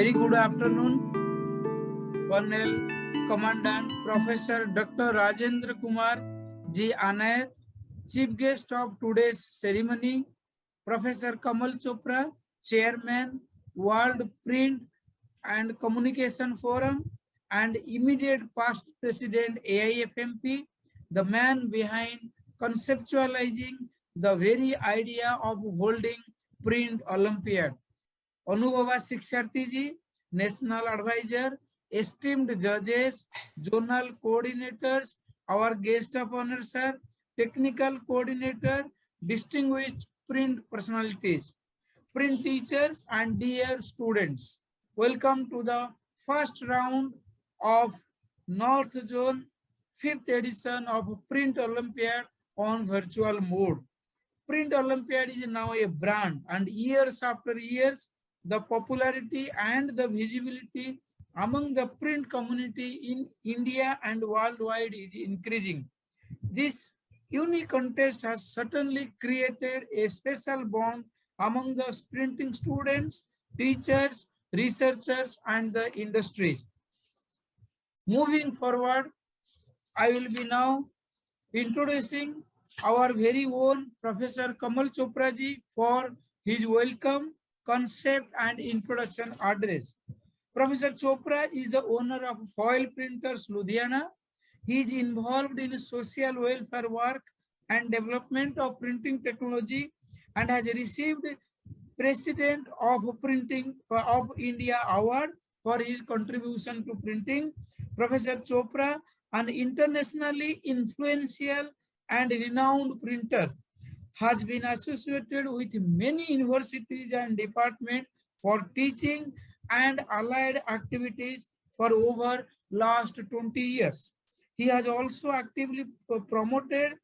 Very good afternoon, Colonel Commandant Professor Dr. Rajendra Kumar G. Anayat, Chief Guest of today's ceremony, Professor Kamal Chopra, Chairman, World Print and Communication Forum, and immediate past President AIFMP, the man behind conceptualizing the very idea of holding Print Olympiad. Anubhava Shiksharthi ji, National Advisor, esteemed judges, zonal coordinators, our guest of honor sir, technical coordinator, distinguished print personalities, print teachers and dear students. Welcome to the first round of North Zone 5th edition of Print Olympiad on virtual mode. Print Olympiad is now a brand, and years after years, the popularity and the visibility among the print community in India and worldwide is increasing. This unique contest has certainly created a special bond among the printing students, teachers, researchers, and the industry. Moving forward, I will be now introducing our very own Professor Kamal Chopra ji for his welcome, concept, and introduction address. Professor Chopra is the owner of Foil Printers, Ludhiana. He is involved in social welfare work and development of printing technology and has received President of Printing of India Award for his contribution to printing. Professor Chopra, an internationally influential and renowned printer, has been associated with many universities and departments for teaching and allied activities for over last 20 years. He has also actively promoted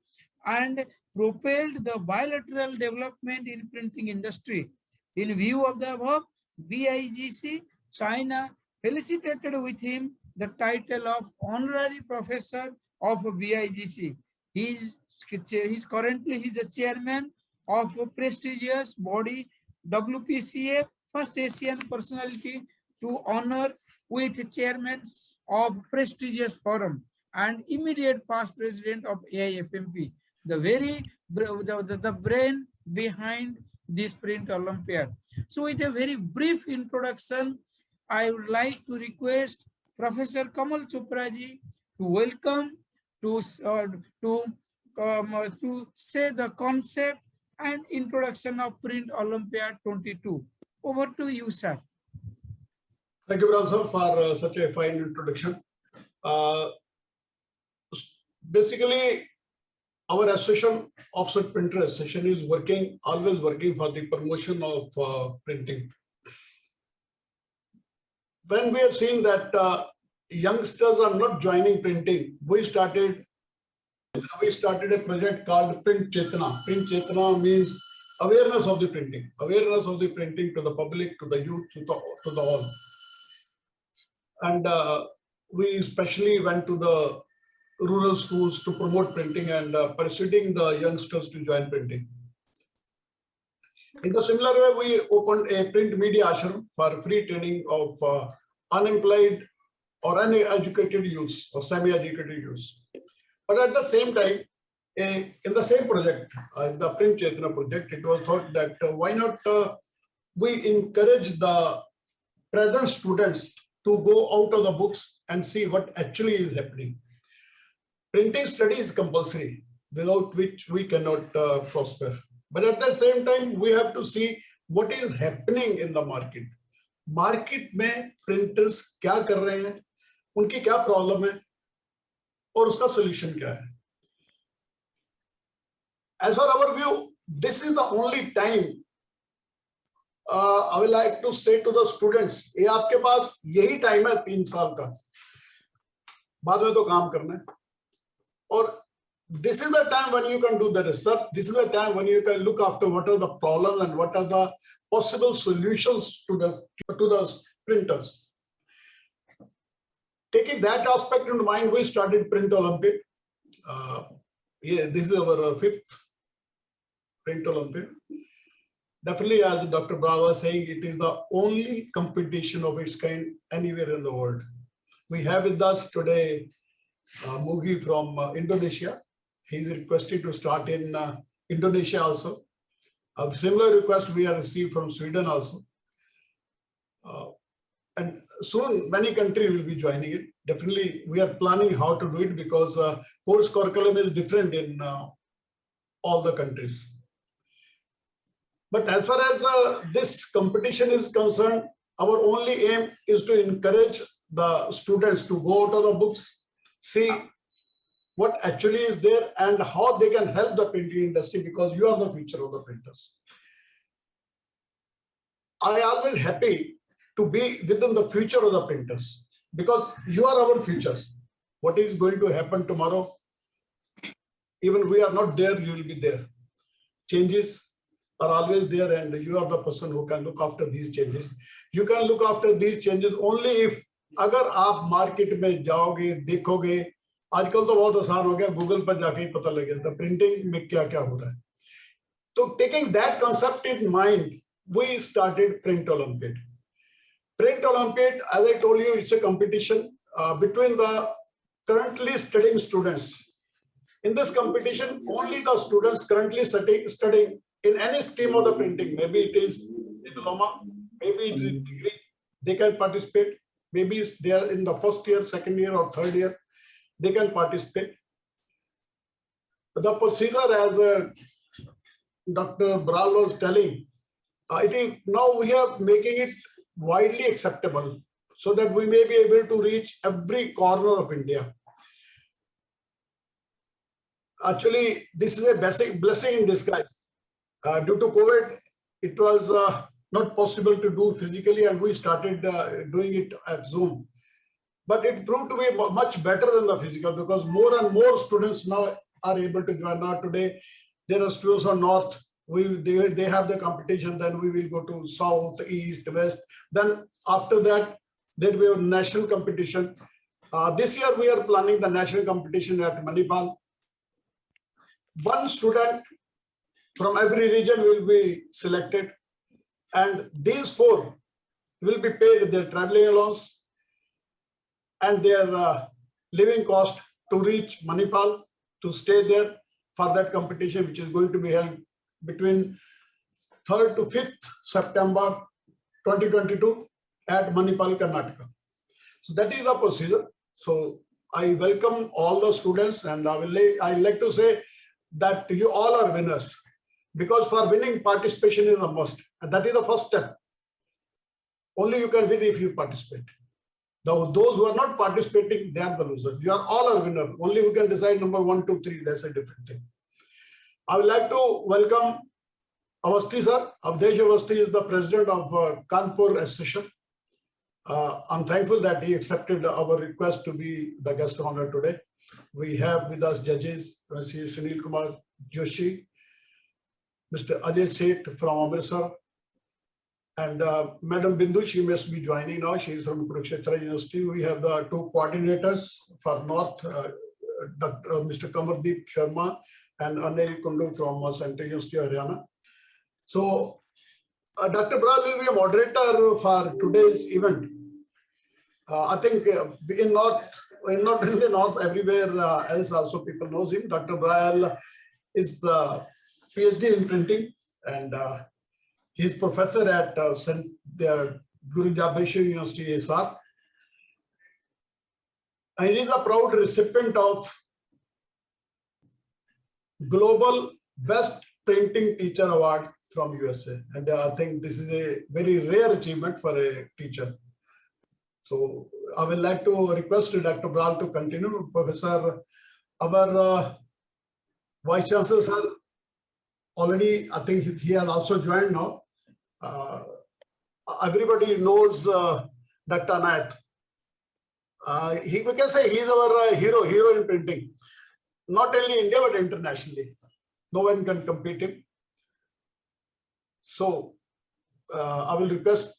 and propelled the bilateral development in printing industry. In view of the above, BIGC China felicitated with him the title of Honorary Professor of BIGC. He's currently the chairman of a prestigious body WPCA, first Asian personality to honor with chairman of prestigious forum and immediate past president of AIFMP, the brain behind this Print Olympiad. So with a very brief introduction, I would like to request Professor Kamal Chopra ji to welcome to say the concept and introduction of Print Olympiad 22. Over to you, sir. Thank you, Brother, for such a fine introduction. Basically, our association, Offset Printer Association, is always working for the promotion of printing. When we have seen that youngsters are not joining printing, we started a project called Print Chetna. Print Chetna means awareness of the printing to the public, to the youth, to the all. And we especially went to the rural schools to promote printing and persuading the youngsters to join printing. In the similar way, we opened a print media ashram for free training of unemployed or uneducated youths or semi-educated youths. But at the same time, in the same project, the Print Chetna project, it was thought that why not we encourage the present students to go out of the books and see what actually is happening. Printing study is compulsory, without which we cannot prosper. But at the same time, we have to see what is happening in the market. Market में printers क्या कर रहे हैं, उनकी क्या problem है, और उसका solution क्या है. As for our view, this is the only time I would like to say to the students, ये आपके पास यही time है 3 साल का, बाद में तो काम करना है. और this is the time when you can do the research. This is the time when you can look after what are the problems and what are the possible solutions to the printers. Taking that aspect in mind, we started Print Olympiad. This is our 5th Print Olympiad. definitely, as Dr. Bra was saying, it is the only competition of its kind anywhere in the world. We have with us today Mugi from Indonesia. He's requested to start in Indonesia also. A similar request we have received from Sweden also. And soon many countries will be joining it. Definitely, we are planning how to do it because course curriculum is different in all the countries. But as far as this competition is concerned, our only aim is to encourage the students to go out of the books, see what actually is there and how they can help the printing industry, because you are the future of the printers. I am always happy to be within the future of the printers because you are our future. What is going to happen tomorrow? Even we are not there, you will be there. Changes are always there and you are the person who can look after these changes. You can look after these changes only if अगर आप market में जाओगे, देखोगे, आजकल तो बहुत आसान हो गया, गूगल पर जाके ही पता लग जाता है प्रिंटिंग में क्या क्या हो रहा है. तो taking that concept in mind, we started Print Olympiad. Print Olympiad, as I told you, it's a competition between the currently studying students. In this competition, only the students currently studying in any stream of the printing, maybe it is diploma, maybe it is degree, they can participate. Maybe they are in the first year, second year, or third year, they can participate. The procedure, as Dr. Bral was telling, it is now we are making it widely acceptable so that we may be able to reach every corner of India. Actually, this is a basic blessing in disguise. Due to COVID, it was not possible to do physically, and we started doing it at Zoom. But it proved to be much better than the physical because more and more students now are able to join. Now today, there are students on North. They have the competition. Then we will go to South, East, West. Then after that, there will be a national competition. This year, we are planning the national competition at Manipal. One student from every region will be selected, and these 4 will be paid their traveling allowance and their living cost to reach Manipal, to stay there for that competition, which is going to be held between 3rd to 5th September 2022 at Manipal, Karnataka. So that is the procedure. So I welcome all the students, and I like to say that you all are winners, because for winning, participation is a must, and that is the first step. Only you can win if you participate. Those who are not participating, they are the losers. You are all a winner. Only who can decide number 1, 2, 3. That's a different thing. I would like to welcome Avasthi sir. Avdesh Avasthi is the president of Kanpur Association. I'm thankful that he accepted our request to be the guest honor today. We have with us judges, Mr. Sunil Kumar Joshi, Mr. Ajay Seth from Amritsar, and Madam Bindu, she must be joining now. She is from Kurukshetra University. We have the 2 coordinators for North, Mr. Kamardeep Sharma and Anil Kundu from Central University of Haryana. So Dr. Bral will be a moderator for today's event. I think in not in the North, everywhere else also people knows him. Dr. Bral is the PhD in printing, and he's professor at Guru Jabeshwar University, SR. And he is a proud recipient of Global Best Printing Teacher Award from USA. And I think this is a very rare achievement for a teacher. So I would like to request Dr. Bral to continue. Professor, our Vice Chancellor, sir, already, I think he has also joined now. Everybody knows Dr. Anayat. We can say he's our hero in printing. Not only India, but internationally. No one can compete him. So I will request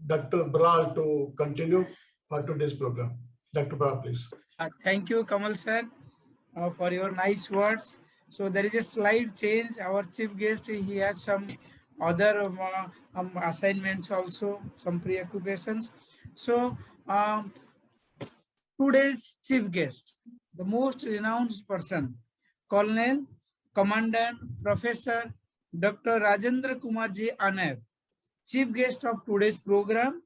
Dr. Bral to continue for today's program. Dr. Bral, please. Thank you, Kamal sir, for your nice words. So there is a slight change. Our chief guest, he has some other assignments also, some preoccupations. So today's chief guest, the most renowned person, Colonel, Commandant, Professor Dr. Rajendra Kumarji Anand, chief guest of today's program,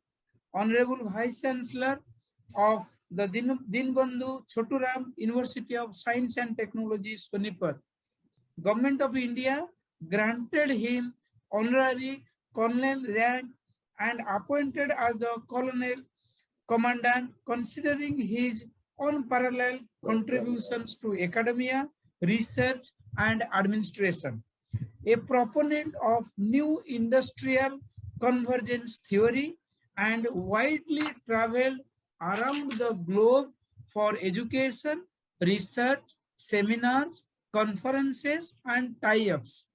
Honorable Vice Chancellor of the Dinbandhu Choturam University of Science and Technology, Sonipat. Government of India granted him honorary colonel rank and appointed as the colonel commandant, considering his unparalleled contributions to academia, research, and administration. A proponent of new industrial convergence theory and widely traveled around the globe for education, research, seminars, conferences, and tie-ups.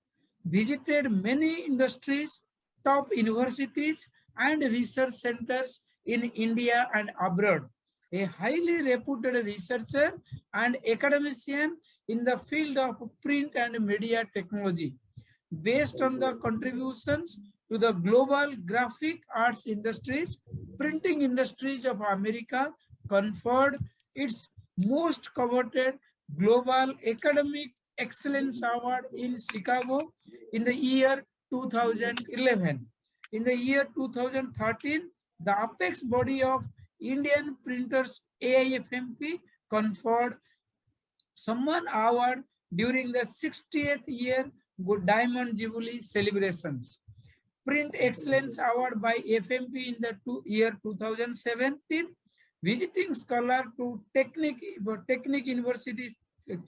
Visited many industries, top universities, and research centers in India and abroad. A highly reputed researcher and academician in the field of print and media technology. Based on the contributions to the global graphic arts industries, printing industries of America conferred its most coveted Global Academic Excellence Award in Chicago in the year 2011. In the year 2013, the apex body of Indian Printers AIFMP conferred Samman Award during the 60th year Good Diamond Jubilee celebrations. Print Excellence Award by FMP in the year 2017. Visiting scholar to Technic University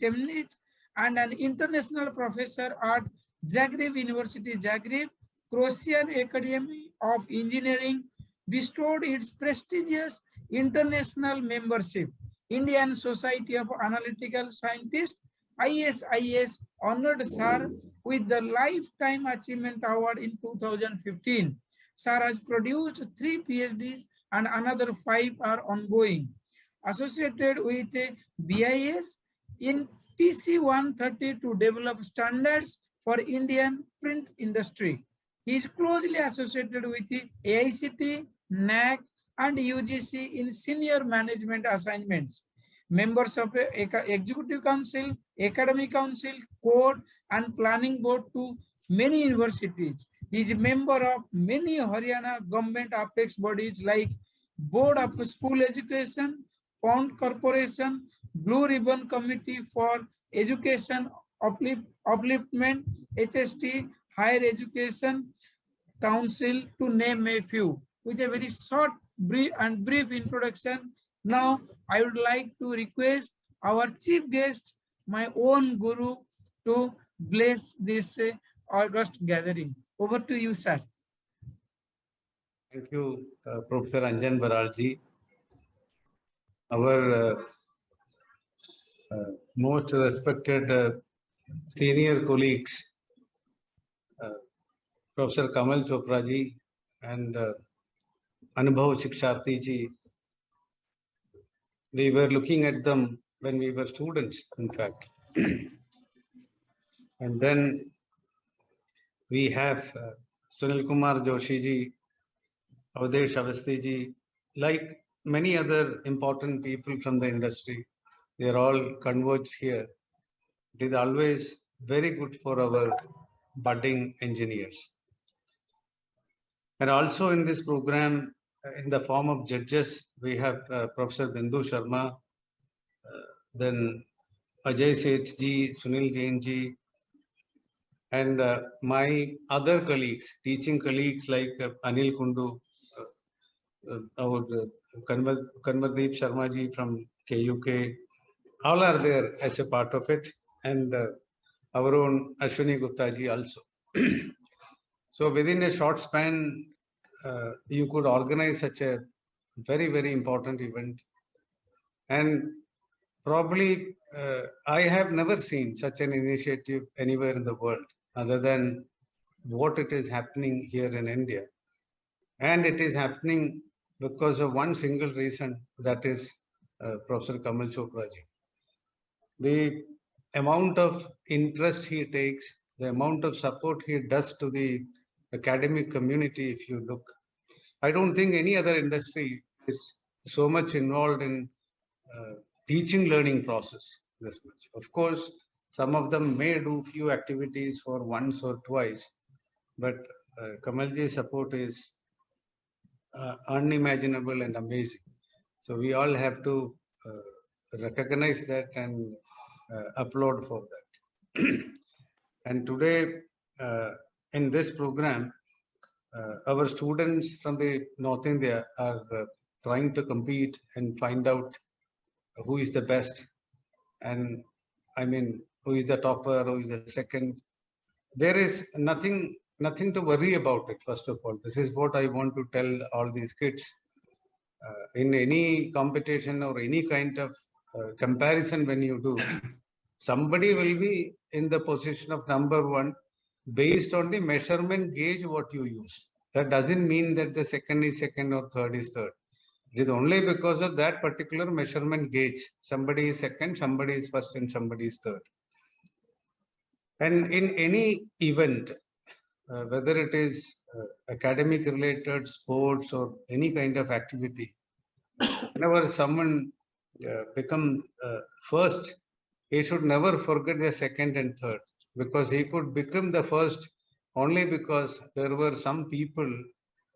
Chemnitz and an international professor at Zagreb University Zagreb, Croatian Academy of Engineering bestowed its prestigious international membership. Indian Society of Analytical Scientists, ISIS, honored Sir with the Lifetime Achievement Award in 2015. Sir has produced 3 PhDs and another 5 are ongoing. Associated with BIS in TC 130 to develop standards for Indian print industry. He is closely associated with the AICT, NAC, and UGC in senior management assignments. Members of Executive Council, Academic Council, Code, and Planning Board to many universities. He is a member of many Haryana government apex bodies like Board of School Education, Pond Corporation, Blue Ribbon Committee for Education Upliftment, HST, Higher Education Council, to name a few. With a very short, brief introduction, now I would like to request our chief guest, my own guru, to bless this August gathering. Over to you, sir. Thank you, Professor Anjan Baralji. Our most respected senior colleagues, Professor Kamal Chopra ji and Anubhav Shiksharthi ji. We were looking at them when we were students, in fact. And then we have Sunil Kumar Joshi ji, Avdesh Avasti ji, like many other important people from the industry. They are all converged here. It is always very good for our budding engineers. And also in this program, in the form of judges, we have Professor Bindu Sharma, then Ajay Seth ji, Sunil Jain ji, and my other colleagues, teaching colleagues like Anil Kundu, our Kanwardeep Sharma ji from KUK, all are there as a part of it, and our own Ashwini Gupta ji also. So within a short span, you could organize such a very, very important event. And probably I have never seen such an initiative anywhere in the world other than what it is happening here in India. And it is happening because of one single reason, that is Professor Kamal Chopra ji. The amount of interest he takes, the amount of support he does to the academic community, if you look, I don't think any other industry is so much involved in teaching learning process this much. Of course, some of them may do few activities for once or twice, but Kamalji's support is unimaginable and amazing. So we all have to recognize that and applaud for that. And today, in this program, our students from the North India are trying to compete and find out who is the best, and I mean, who is the topper, who is the second. There is nothing to worry about it. First of all, this is what I want to tell all these kids. In any competition or any kind of comparison, when you do, somebody will be in the position of number one based on the measurement gauge what you use. That doesn't mean that the second is second or third is third. It is only because of that particular measurement gauge. Somebody is second, somebody is first, and somebody is third. And in any event, whether it is academic related, sports, or any kind of activity, whenever someone become first, he should never forget the second and third, because he could become the first only because there were some people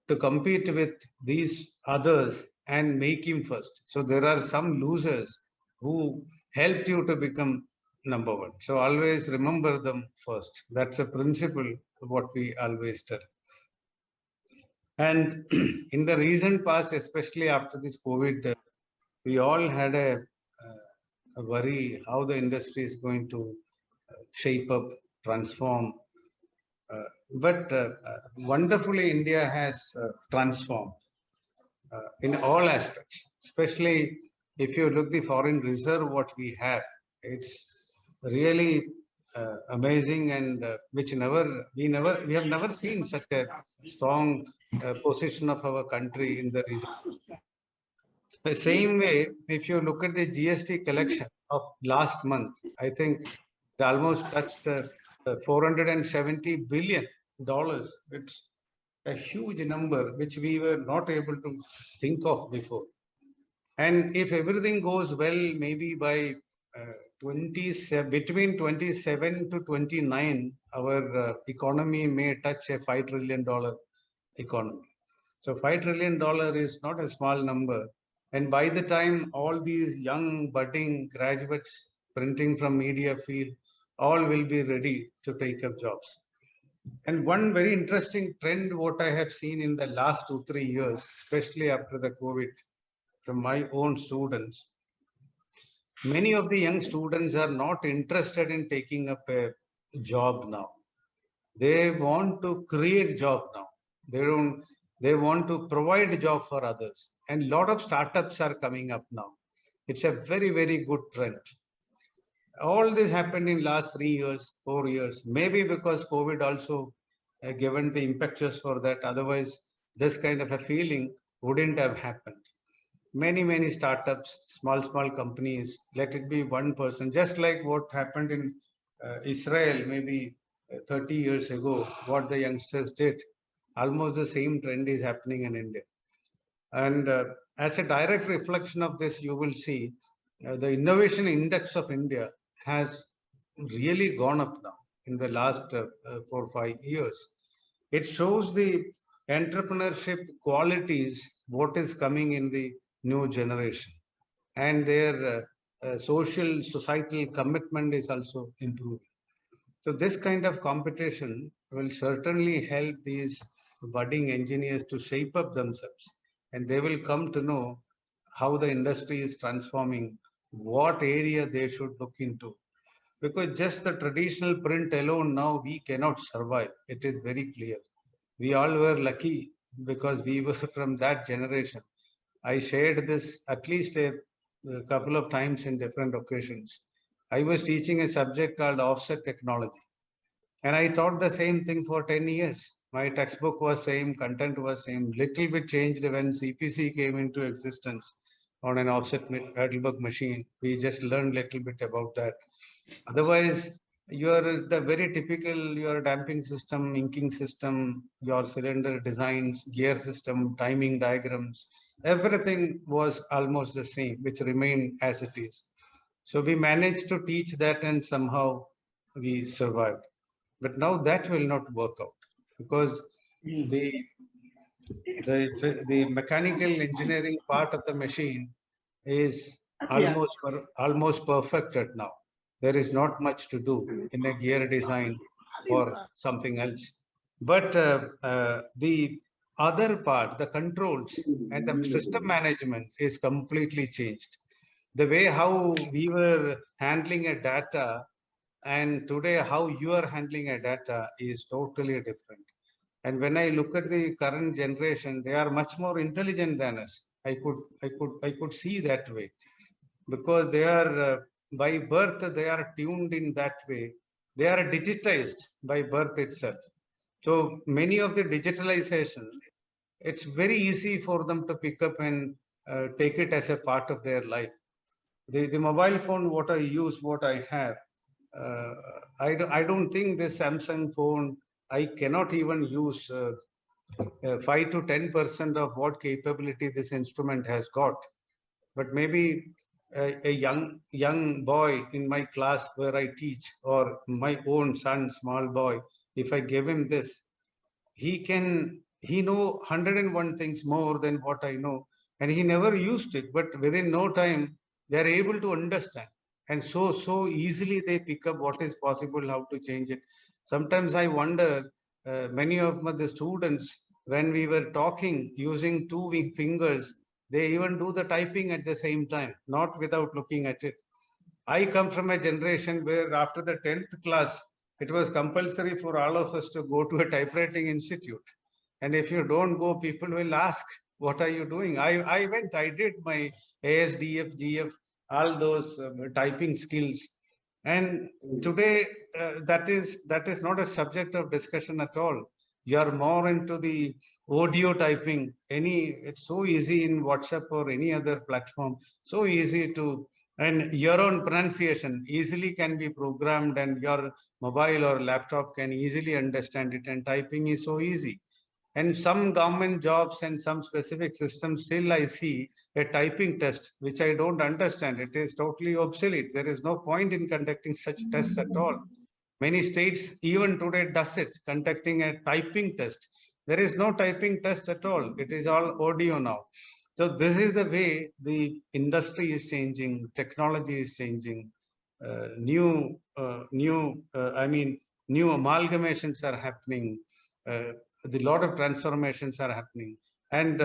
to compete with these others and make him first. So there are some losers who helped you to become number one. So always remember them first. That's a principle of what we always tell. And in the recent past, especially after this COVID, we all had a worry how the industry is going to shape up, transform. But wonderfully, India has transformed in all aspects, especially if you look the foreign reserve, what we have, it's really amazing, and which we have never seen such a strong position of our country in the reserve. The same way, if you look at the GST collection of last month, I think it almost touched $470 billion. It's a huge number which we were not able to think of before. And if everything goes well, maybe by between 27 to 29, our economy may touch a $5 trillion economy. So $5 trillion is not a small number. And by the time all these young budding graduates printing from media field, all will be ready to take up jobs. And one very interesting trend, what I have seen in the last 2-3 years, especially after the COVID, from my own students, many of the young students are not interested in taking up a job now. They want to create job now. They want to provide a job for others. And a lot of startups are coming up now. It's a very, very good trend. All this happened in last 3 years, 4 years, maybe because COVID also given the impetus for that. Otherwise, this kind of a feeling wouldn't have happened. Many startups, small companies, let it be one person, just like what happened in Israel maybe 30 years ago, what the youngsters did. Almost the same trend is happening in India. And as a direct reflection of this, you will see the innovation index of India has really gone up now in the last 4 or 5 years. It shows the entrepreneurship qualities, what is coming in the new generation, and their social, societal commitment is also improving. So this kind of competition will certainly help these budding engineers to shape up themselves, and they will come to know how the industry is transforming, what area they should look into. Because just the traditional print alone now we cannot survive. It is very clear. We all were lucky because we were from that generation. I shared this at least a couple of times in different occasions. I was teaching a subject called offset technology. And I taught the same thing for 10 years. My textbook was same, content was same, little bit changed when CPC came into existence on an offset Heidelberg machine. We just learned little bit about that. Otherwise, the very typical, your damping system, inking system, your cylinder designs, gear system, timing diagrams, everything was almost the same, which remained as it is. So we managed to teach that and somehow we survived. But now that will not work out because the the mechanical engineering part of the machine is almost perfected now. There is not much to do in a gear design or something else. But the other part, the controls and the system management is completely changed. The way how we were handling a data and today how you are handling a data is totally different. And when I look at the current generation, they are much more intelligent than us. I could see that way because they are by birth they are tuned in that way. They are digitized by birth itself. So many of the digitalization, it's very easy for them to pick up and take it as a part of their life. The mobile phone, what I use, what I have, uh, I don't think this Samsung phone, I cannot even use 5 to 10% of what capability this instrument has got. But maybe a young boy in my class where I teach, or my own son, small boy, if I give him this, he know 101 things more than what I know, and he never used it. But within no time, they are able to understand, and so easily they pick up what is possible, how to change it. Sometimes I wonder, many of the students, when we were talking using two fingers, they even do the typing at the same time, not without looking at it. I come from a generation where after the 10th class, it was compulsory for all of us to go to a typewriting institute. And if you don't go, people will ask, what are you doing? I went, I did my ASDF, GF, all those typing skills. And today, that is not a subject of discussion at all. You are more into the audio typing. It's so easy in WhatsApp or any other platform, so easy to, and your own pronunciation easily can be programmed, and your mobile or laptop can easily understand it, and typing is so easy. And some government jobs and some specific systems, still I see a typing test, which I don't understand. It is totally obsolete. There is no point in conducting such tests at all. Many states even today does it, conducting a typing test. There is no typing test at all. It is all audio now. So this is the way the industry is changing, technology is changing, new amalgamations are happening. The lot of transformations are happening, and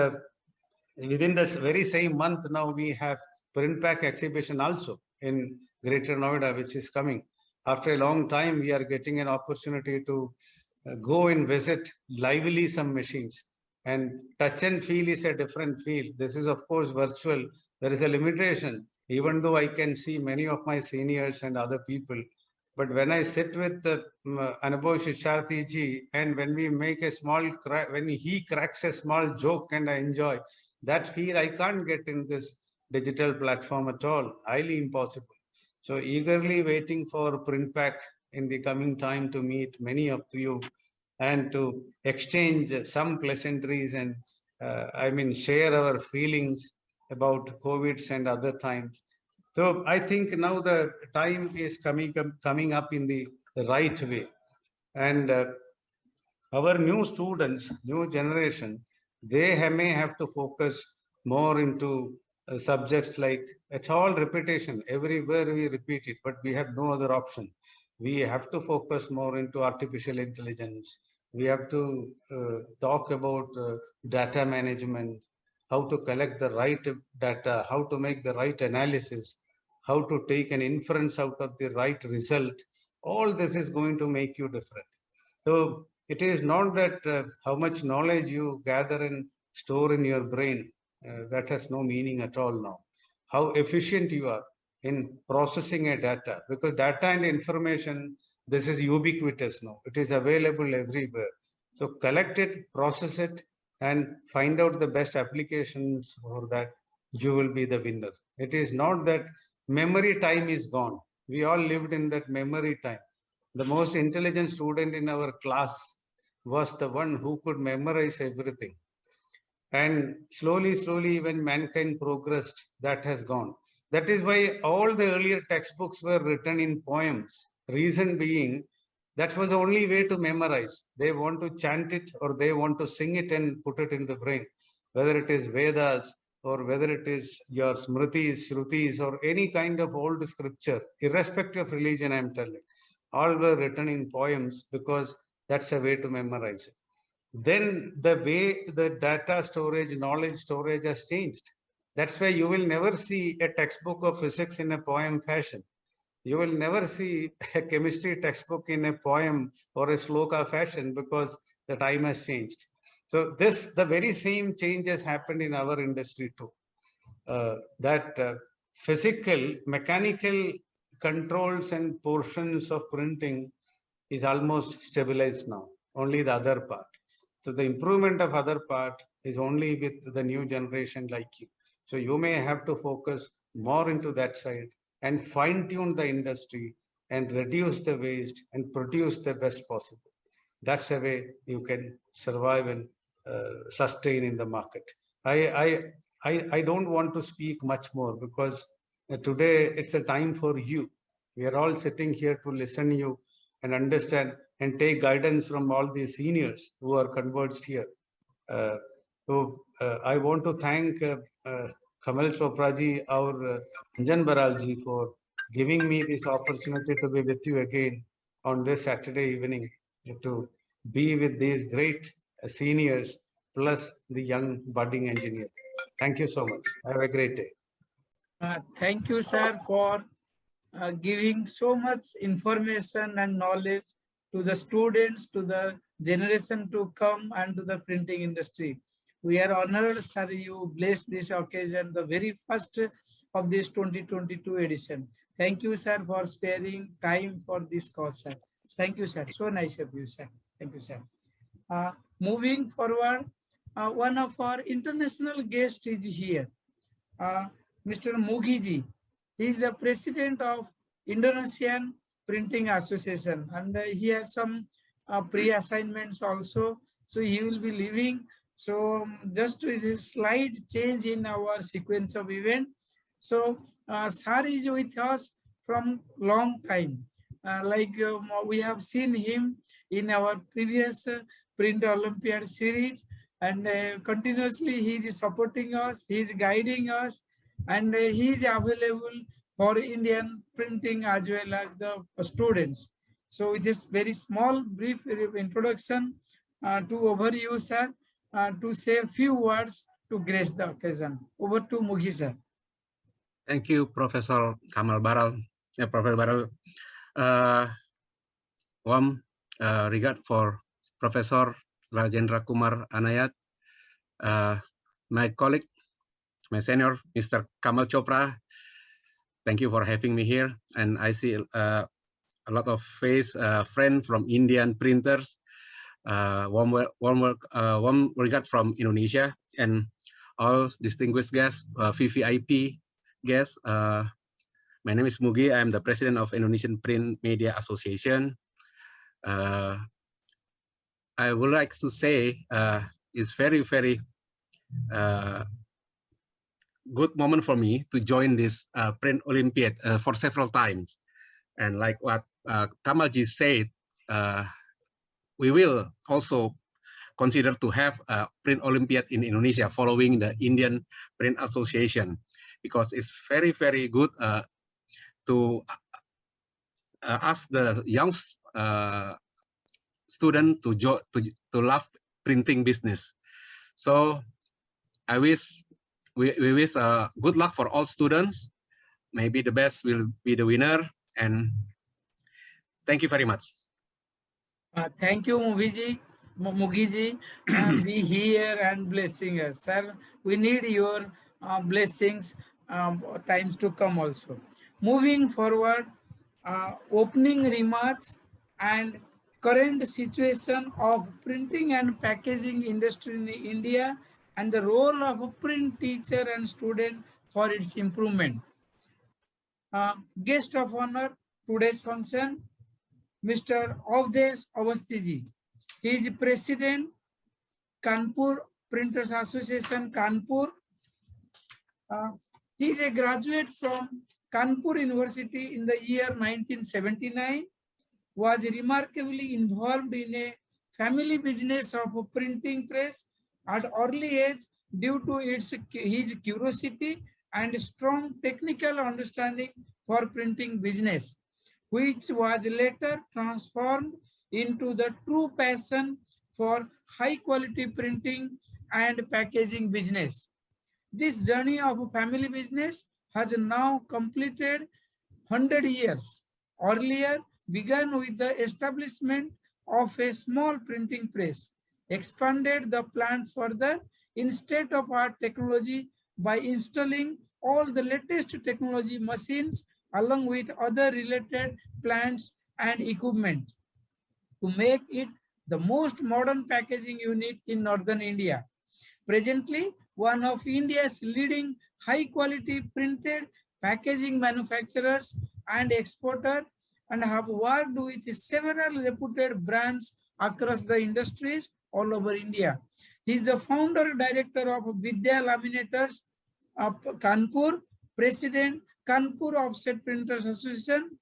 within this very same month now we have Print Pack exhibition also in Greater Noida, which is coming. After a long time, we are getting an opportunity to go and visit lively some machines, and touch and feel is a different feel. This is of course virtual. There is a limitation, even though I can see many of my seniors and other people. But when I sit with Anubhav Shisharthi ji, and when we make a small crack, when he cracks a small joke and I enjoy, that feel I can't get in this digital platform at all. Highly impossible. So eagerly waiting for Print Pack in the coming time to meet many of you and to exchange some pleasantries and share our feelings about COVIDs and other times. So I think now the time is coming up in the right way. And our new students, new generation, may have to focus more into subjects like, it's all repetition. Everywhere we repeat it, but we have no other option. We have to focus more into artificial intelligence. We have to talk about data management, how to collect the right data, how to make the right analysis, how to take an inference out of the right result. All this is going to make you different. So it is not that how much knowledge you gather and store in your brain, that has no meaning at all now. How efficient you are in processing a data, because data and information, this is ubiquitous now. It is available everywhere. So collect it, process it, and find out the best applications for that. You will be the winner. It is not that memory time is gone. We all lived in that memory time. The most intelligent student in our class was the one who could memorize everything. And slowly, when mankind progressed, that has gone. That is why all the earlier textbooks were written in poems. Reason being, that was the only way to memorize. They want to chant it or they want to sing it and put it in the brain. Whether it is Vedas or whether it is your Smritis, Shrutis, or any kind of old scripture, irrespective of religion, I'm telling, all were written in poems because that's a way to memorize it. Then the way the data storage, knowledge storage has changed. That's why you will never see a textbook of physics in a poem fashion. You will never see a chemistry textbook in a poem or a sloka fashion because the time has changed. So the very same change has happened in our industry too. Physical, mechanical controls and portions of printing is almost stabilized now, only the other part. So the improvement of other part is only with the new generation like you. So you may have to focus more into that side and fine tune the industry and reduce the waste and produce the best possible. That's the way you can survive and sustain in the market. I don't want to speak much more because today it's a time for you. We are all sitting here to listen to you and understand and take guidance from all the seniors who are converged here. I want to thank Kamal Chopra ji or Anjan Baral ji for giving me this opportunity to be with you again on this Saturday evening to be with these great seniors plus the young budding engineer. Thank you so much. Have a great day. Thank you, sir, for giving so much information and knowledge to the students, to the generation to come, and to the printing industry. We are honored, sir, you blessed this occasion, the very first of this 2022 edition. Thank you, sir, for sparing time for this cause, sir. Thank you, sir. So nice of you, sir. Thank you, sir. Moving forward, one of our international guests is here, Mr. Mugiji. He is the president of Indonesian Printing Association, and he has some pre-assignments also. So he will be leaving. So just is a slight change in our sequence of event. So Sir is with us from long time. We have seen him in our previous Print Olympiad series, and continuously he is supporting us, he is guiding us, and he is available for Indian printing as well as the students. So with this very small brief introduction to over you, sir, to say a few words to grace the occasion. Over to Mugi, sir. Thank you, Professor Kamal Baral. Professor Baral. Warm regard for Professor Rajendra Kumar Anayat, my colleague, my senior, Mr. Kamal Chopra. Thank you for having me here. And I see a lot of face friends from Indian printers. Warm regard from Indonesia and all distinguished guests, VVIP guests. My name is Mugi. I'm the president of Indonesian Print Media Association. I would like to say it's very good moment for me to join this Print Olympiad for several times. And like what Kamalji said, we will also consider to have a Print Olympiad in Indonesia following the Indian Print Association, because it's very good to ask the young student to love printing business. So I wish we wish good luck for all students. Maybe the best will be the winner. And thank you very much. Thank you, Mugiji. Be here and blessing us, sir. We need your blessings times to come also. Moving forward, opening remarks and current situation of printing and packaging industry in India and the role of a print teacher and student for its improvement. Guest of honor, today's function, Mr. Avdesh Awasthi. He is President, Kanpur Printers Association, Kanpur. He is a graduate from Kanpur University in the year 1979, was remarkably involved in a family business of a printing press at early age due to his curiosity and strong technical understanding for printing business, which was later transformed into the true passion for high quality printing and packaging business. This journey of a family business has now completed 100 years. Earlier began with the establishment of a small printing press, expanded the plant further in state-of-art technology by installing all the latest technology machines along with other related plants and equipment to make it the most modern packaging unit in northern India. Presently, one of India's leading high-quality printed packaging manufacturers and exporter, and have worked with several reputed brands across the industries all over India. He is the founder director of Vidya Laminators of Kanpur, President Kanpur Offset Printers Association,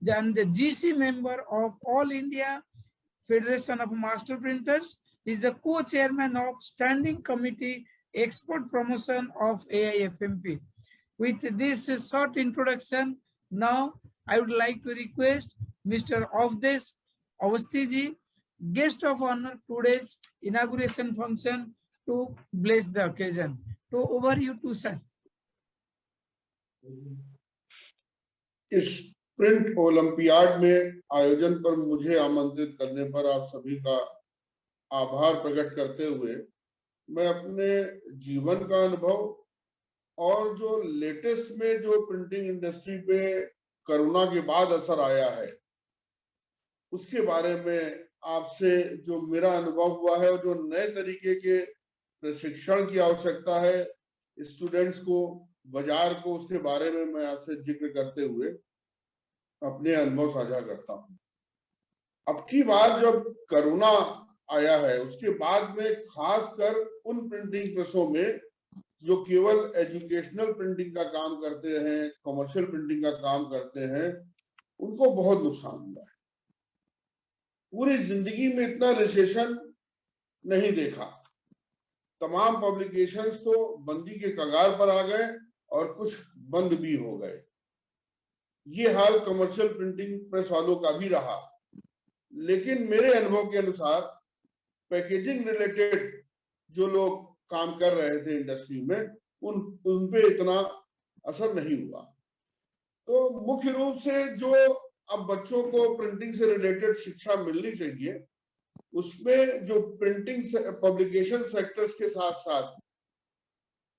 and the GC member of All India Federation of Master Printers, is the co-chairman of Standing Committee Export Promotion of AIFMP. With this short introduction, now I would like to request Mr. Avdesh Awasthi, guest of honor today's inauguration function, to bless the occasion. So over you to sir. इस print olympiad में आयोजन पर मुझे आमंत्रित करने पर आप सभी का आभार प्रकट करते हुए मैं अपने जीवन का अनुभव और जो लेटेस्ट में जो प्रिंटिंग इंडस्ट्री पे कोरोना के बाद असर आया है उसके बारे में आपसे जो मेरा अनुभव हुआ है और जो नए तरीके के प्रशिक्षण की आवश्यकता है स्टूडेंट्स को, बाजार को, उसके बारे में मैं आपसे जिक्र करते हुए अपने अनुभव साझा करता हूं। अब की बार जब कोरोना आया है उसके बाद में खासकर उन प्रिंटिंग प्रेसों में जो केवल एजुकेशनल प्रिंटिंग का काम करते हैं, कमर्शियल प्रिंटिंग का काम करते हैं, उनको बहुत नुकसान हुआ है। पूरी जिंदगी में इतना रिसेशन नहीं देखा। तमाम पब्लिकेशंस तो बंदी के कगार पर आ गए और कुछ बंद भी हो गए। ये हाल कमर्शियल प्रिंटिंग प्रेस वालों का भी रहा, लेकिन मेरे अनुभव के अनुसार पैकेजिंग रिलेटेड जो लोग काम कर रहे थे इंडस्ट्री में उन पे इतना असर नहीं हुआ। तो मुख्य रूप से जो अब बच्चों को प्रिंटिंग से रिलेटेड शिक्षा मिलनी चाहिए उसमें जो प्रिंटिंग पब्लिकेशन सेक्टर्स के साथ साथ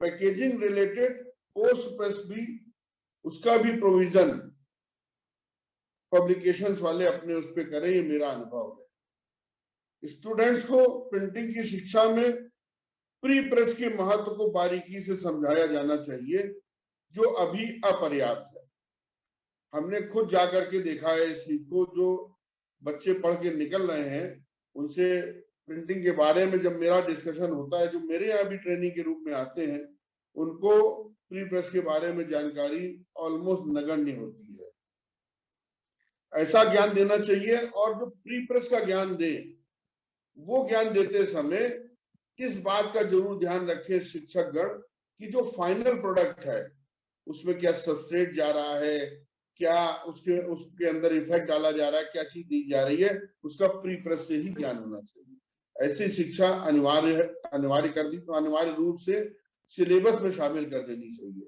पैकेजिंग रिलेटेड पोस्ट प्रेस भी, उसका भी प्रोविजन पब्लिकेशंस वाले अपने उस पे करें, ये मेरा अनुभव है। स्टूडेंट्स को प्रिंटिंग की शिक्षा में प्री प्रेस के महत्व को बारीकी से समझाया जाना चाहिए जो अभी अपर्याप्त है। हमने खुद जाकर के देखा है इस चीज को। जो बच्चे पढ़ के निकल रहे हैं उनसे प्रिंटिंग के बारे में जब मेरा डिस्कशन होता है, जो मेरे यहाँ भी ट्रेनिंग के रूप में आते हैं, उनको प्री प्रेस के बारे में जानकारी ऑलमोस्ट नगण्य होती है। ऐसा ज्ञान देना चाहिए और जो प्री प्रेस का ज्ञान दे वो ज्ञान देते समय इस बात का जरूर ध्यान रखें शिक्षकगण कि जो फाइनल प्रोडक्ट है उसमें क्या सबस्ट्रेट जा रहा है, क्या उसके अंदर इफेक्ट डाला जा रहा है, क्या चीज दी जा रही है, उसका प्री प्रेस से ही ज्ञान होना चाहिए। ऐसी शिक्षा अनिवार्य रूप से सिलेबस में शामिल कर देनी चाहिए,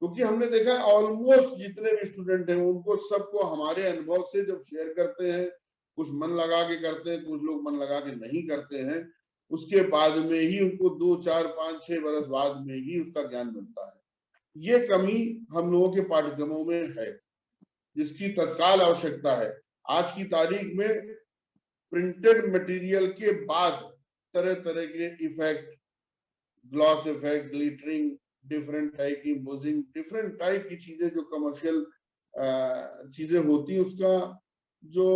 क्योंकि हमने देखा ऑलमोस्ट जितने भी स्टूडेंट हैं उनको सबको हमारे अनुभव से जब शेयर करते हैं, कुछ मन लगा के करते हैं, कुछ लोग मन लगा के नहीं करते हैं, उसके बाद में ही उनको 2, 4, 5, 6 वर्ष बाद में ही उसका ज्ञान मिलता है। ये कमी हम लोगों के पाठ्यक्रमों में है जिसकी तत्काल आवश्यकता है। आज की तारीख में प्रिंटेड मटेरियल के बाद तरह तरह के effect, gloss effect, glittering, different type की एम्बोसिंग, डिफरेंट टाइप की चीजें जो कमर्शियल चीजें होती हैं उसका जो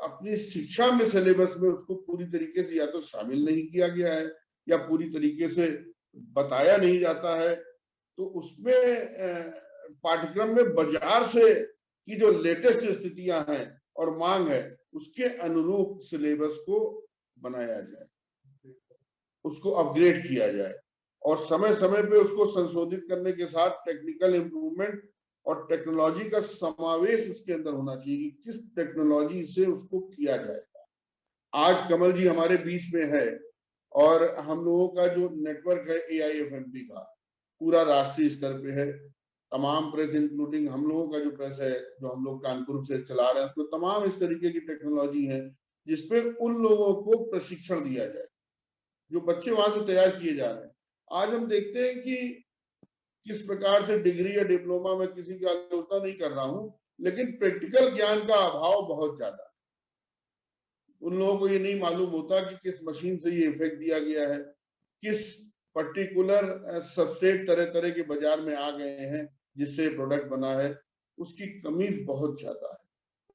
अपनी शिक्षा में सिलेबस में उसको पूरी तरीके से या तो शामिल नहीं किया गया है या पूरी तरीके से बताया नहीं जाता है, तो उसमें पाठ्यक्रम में बाजार से की जो लेटेस्ट स्थितियां हैं और मांग है उसके अनुरूप सिलेबस को बनाया जाए, उसको अपग्रेड किया जाए और समय समय पे उसको संशोधित करने के साथ टेक्निकल इम्प्रूवमेंट और टेक्नोलॉजी का समावेश उसके अंदर होना चाहिए कि किस टेक्नोलॉजी से उसको किया जाएगा। आज कमल जी हमारे बीच में है और हम लोगों का जो नेटवर्क है AIFMP का पूरा राष्ट्रीय स्तर पे है। तमाम प्रेस इंक्लूडिंग हम लोगों का जो प्रेस है जो हम लोग कानपुर से चला रहे हैं, तो तमाम इस तरीके की टेक्नोलॉजी है जिसपे उन लोगों को प्रशिक्षण दिया जाए जो बच्चे वहां से तैयार किए जा रहे हैं। आज हम देखते हैं कि किस प्रकार से डिग्री या डिप्लोमा में किसी की आलोचना नहीं कर रहा हूं, लेकिन प्रैक्टिकल ज्ञान का अभाव बहुत ज्यादा है। उन लोगों को ये नहीं मालूम होता कि किस मशीन से ये इफेक्ट दिया गया है, किस पर्टिकुलर सबस्ट्रेट तरह तरह के बाजार में आ गए हैं जिससे प्रोडक्ट बना है, उसकी कमी बहुत ज्यादा है।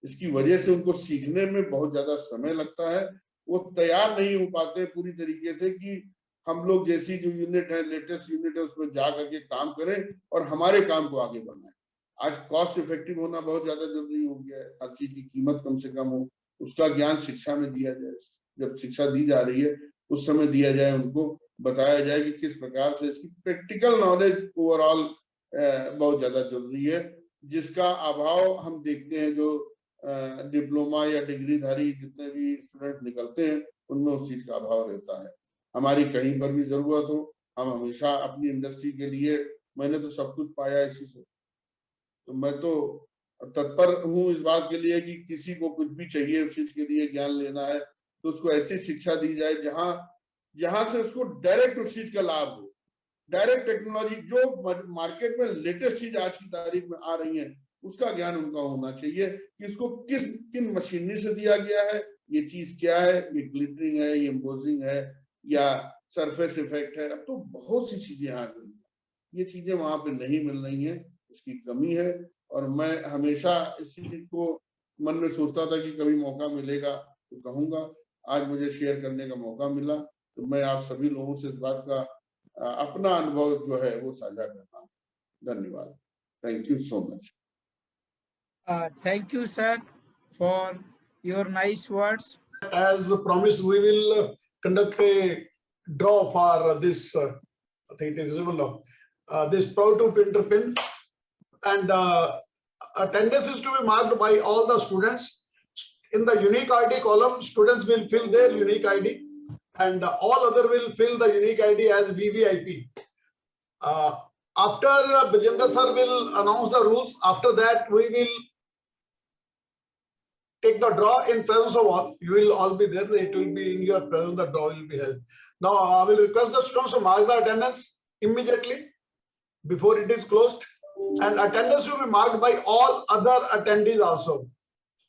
इसकी वजह से उनको सीखने में बहुत ज्यादा समय लगता है, वो तैयार नहीं हो पाते पूरी तरीके से कि हम लोग जैसी जो यूनिट है, लेटेस्ट यूनिट है, उसमें जा करके काम करें और हमारे काम को आगे बढ़ाएं। आज कॉस्ट इफेक्टिव होना बहुत ज्यादा जरूरी हो गया है, हर चीज की कीमत कम से कम हो, उसका ज्ञान शिक्षा में दिया जाए। जब शिक्षा दी जा रही है उस समय दिया जाए, उनको बताया जाए कि किस प्रकार से इसकी प्रैक्टिकल नॉलेज ओवरऑल बहुत ज्यादा जरूरी है, जिसका अभाव हम देखते हैं। जो डिप्लोमा या डिग्रीधारी जितने भी स्टूडेंट निकलते हैं उनमें उस चीज का अभाव रहता है। हमारी कहीं पर भी जरूरत हो, हम हमेशा अपनी इंडस्ट्री के लिए, मैंने तो सब कुछ पाया इसी से, तो मैं तो तत्पर हूँ इस बात के लिए कि किसी को कुछ भी चाहिए उस चीज के लिए ज्ञान लेना है तो उसको ऐसी शिक्षा दी जाए जहां से उसको डायरेक्ट उस चीज का लाभ हो। डायरेक्ट टेक्नोलॉजी जो मार्केट में लेटेस्ट चीज आज की तारीख में आ रही है उसका ज्ञान उनका होना चाहिए कि इसको किन मशीनरी से दिया गया है, ये चीज क्या है, ये ग्लिटरिंग है, ये एम्बोजिंग है या सरफेस इफेक्ट है। अब तो बहुत सी चीजें आ गई, ये चीजें वहां पे नहीं मिल रही हैं, इसकी कमी है। और मैं हमेशा इस चीज को मन में सोचता था कि कभी मौका मिलेगा तो कहूंगा, आज मुझे शेयर करने का मौका मिला तो मैं आप सभी लोगों से इस बात का अपना अनुभव जो है वो साझा करता हूँ। धन्यवाद। Thank you so much. Thank you, sir, for your nice words. As promised, we will conduct a draw for this. I think it is visible now. This proud to printer pin, and attendance is to be marked by all the students. In the unique ID column, students will fill their unique ID, and all other will fill the unique ID as VVIP. After Bijendra sir will announce the rules, after that we will take the draw in presence of all. You will all be there. It will be in your presence. The draw will be held. Now I will request the students to mark the attendance immediately before it is closed, and attendance will be marked by all other attendees also.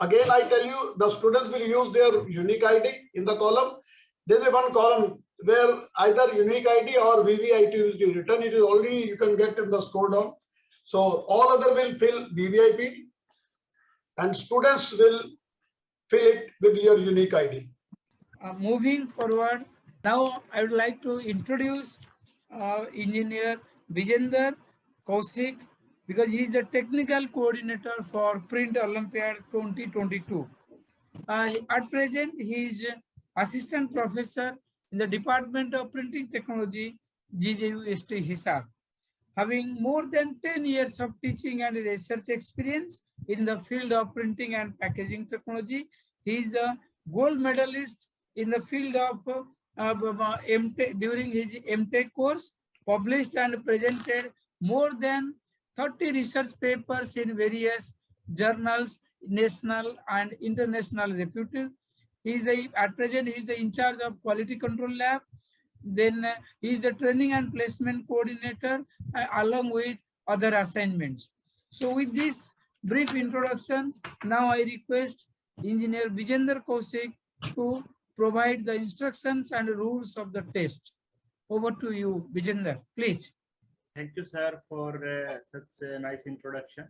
Again, I tell you, the students will use their unique ID in the column. There is one column where either unique ID or VVIP will be written. It is already, you can get in the scroll down. So all other will fill VVIP, and students will fill it with your unique ID. Moving forward, now I would like to introduce Engineer Vijender Kaushik, because he is the technical coordinator for Print Olympiad 2022. At present, he is assistant professor in the Department of Printing Technology, GJUST Hisar. Having more than 10 years of teaching and research experience in the field of printing and packaging technology, he is the gold medalist in the field of MTech during his MTech course, published and presented more than 30 research papers in various journals, national and international reputed. He is at present he is the in charge of quality control lab. Then he is the training and placement coordinator along with other assignments. So with this brief introduction, now I request Engineer Vijender Kaushik to provide the instructions and rules of the test. Over to you, Vijender, please. Thank you, sir, for such a nice introduction.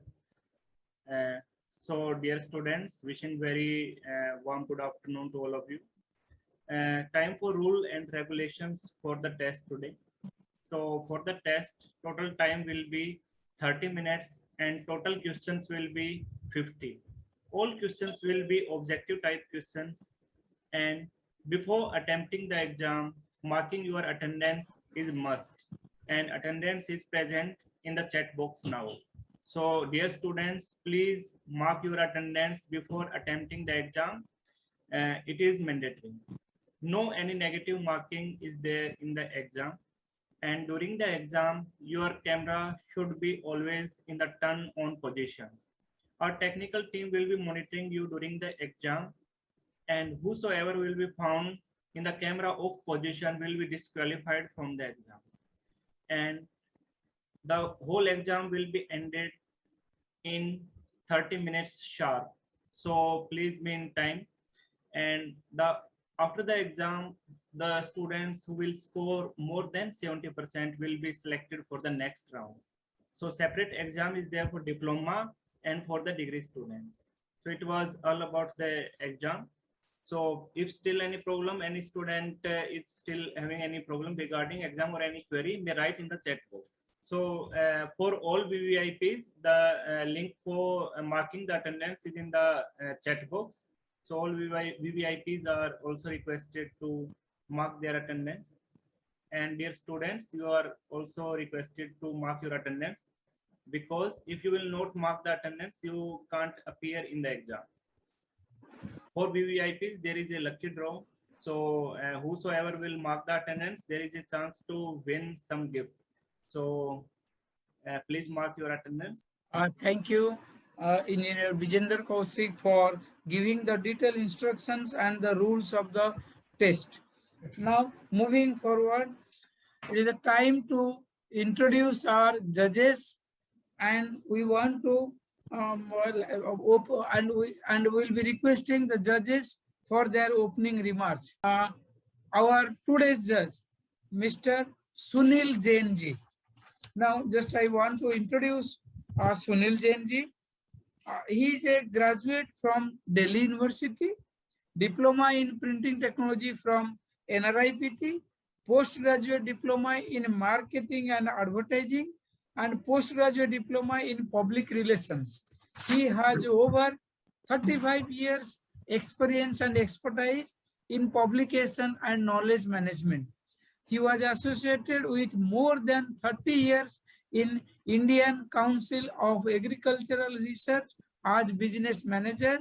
So dear students, wishing very warm good afternoon to all of you. Time for rule and regulations for the test today. So for the test, total time will be 30 minutes and total questions will be 50. All questions will be objective type questions, and before attempting the exam, marking your attendance is must, and attendance is present in the chat box now. So dear students, please mark your attendance before attempting the exam. It is mandatory. No any negative marking is there in the exam, and during the exam your camera should be always in the turn on position. Our technical team will be monitoring you during the exam, and whosoever will be found in the camera off position will be disqualified from the exam, and the whole exam will be ended in 30 minutes sharp. So please be in time, and after the exam the students who will score more than 70% will be selected for the next round. So separate exam is there for diploma and for the degree students. So it was all about the exam. So if still any problem, any student is still having any problem regarding exam or any query, may write in the chat box. So for all VVIPs, the link for marking the attendance is in the chat box. So all VVIPs are also requested to mark their attendance. And dear students, you are also requested to mark your attendance, because if you will not mark the attendance, you can't appear in the exam. For VVIPs, there is a lucky draw. So whosoever will mark the attendance, there is a chance to win some gift. So please mark your attendance. Thank you, Engineer Vijender Kaushik, for giving the detailed instructions and the rules of the test. Now, moving forward, it is a time to introduce our judges, and we want to we'll be requesting the judges for their opening remarks. Our today's judge, Mr. Sunil Jain ji. Now, just I want to introduce Sunil Jain ji. He is a graduate from Delhi University, diploma in printing technology from NRIPT, postgraduate diploma in marketing and advertising, and postgraduate diploma in public relations. He has over 35 years experience and expertise in publication and knowledge management. He was associated with more than 30 years in Indian Council of Agricultural Research as business manager.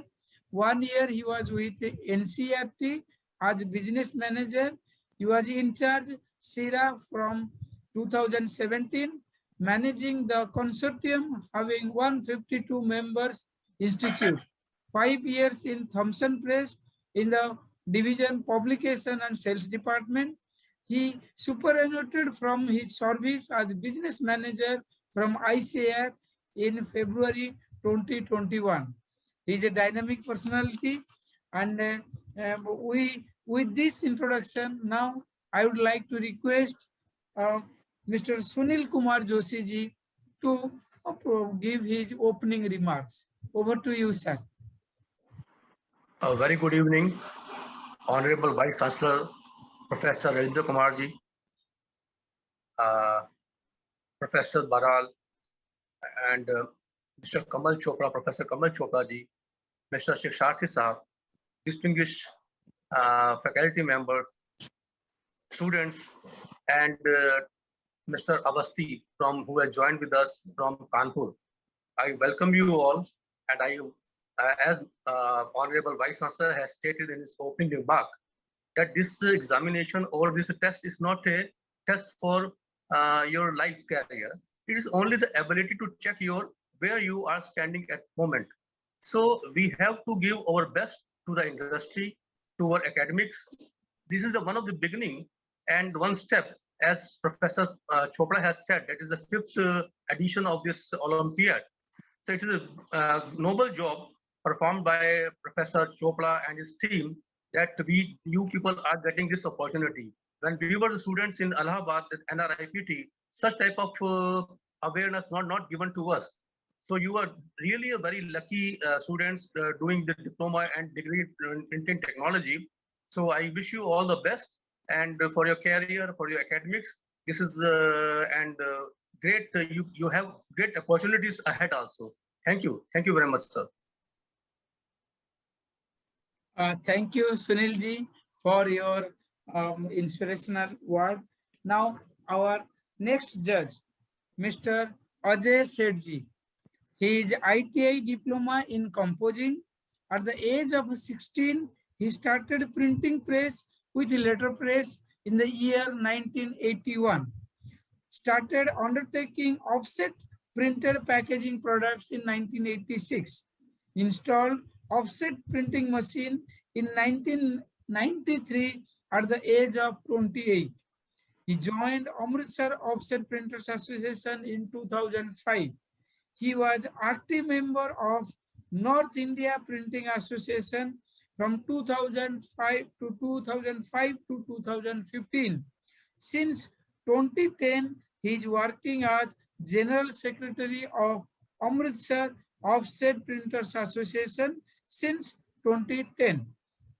1 year he was with NCRT as business manager. He was in charge SIRA from 2017, managing the consortium having 152 members institute. 5 years in Thomson Press in the division publication and sales department. He superannuated from his service as business manager from ICAR in February 2021. He is a dynamic personality, and with this introduction, now I would like to request Mr. Sunil Kumar Joshi ji to give his opening remarks. Over to you, sir. A very good evening, Honorable Vice Chancellor, Professor Rajendra Kumar ji, Professor Baral, and Mr. Kamal Chopra, Professor Kamal Chopra ji, Mr. Shiksharthi Sahab, distinguished faculty members, students, and Mr. Avasti who has joined with us from Kanpur. I welcome you all, and as Honorable Vice Chancellor has stated in his opening remark, that this examination or this test is not a test for your life career. It is only the ability to check where you are standing at the moment. So we have to give our best to the industry, to our academics. This is one of the beginning and one step, as Professor Chopra has said, that is the 5th edition of this Olympiad. So it is a noble job performed by Professor Chopra and his team, that you people are getting this opportunity. When we were the students in Allahabad at NRIPT, such type of awareness not given to us. So you are really a very lucky students doing the diploma and degree in printing technology. So I wish you all the best, and for your career, for your academics. This is great. You have great opportunities ahead also. Thank you very much, sir. Thank you, Sunil ji, for your inspirational word. Now, our next judge, Mr. Ajay Sethji. He is ITI diploma in composing. At the age of 16, he started printing press with letterpress in the year 1981. Started undertaking offset printed packaging products in 1986. Installed offset printing machine in 1993 at the age of 28. He joined Amritsar Offset Printers Association in 2005. He was active member of North India Printing Association from 2005 to 2015. Since 2010, he is working as General Secretary of Amritsar Offset Printers Association since 2010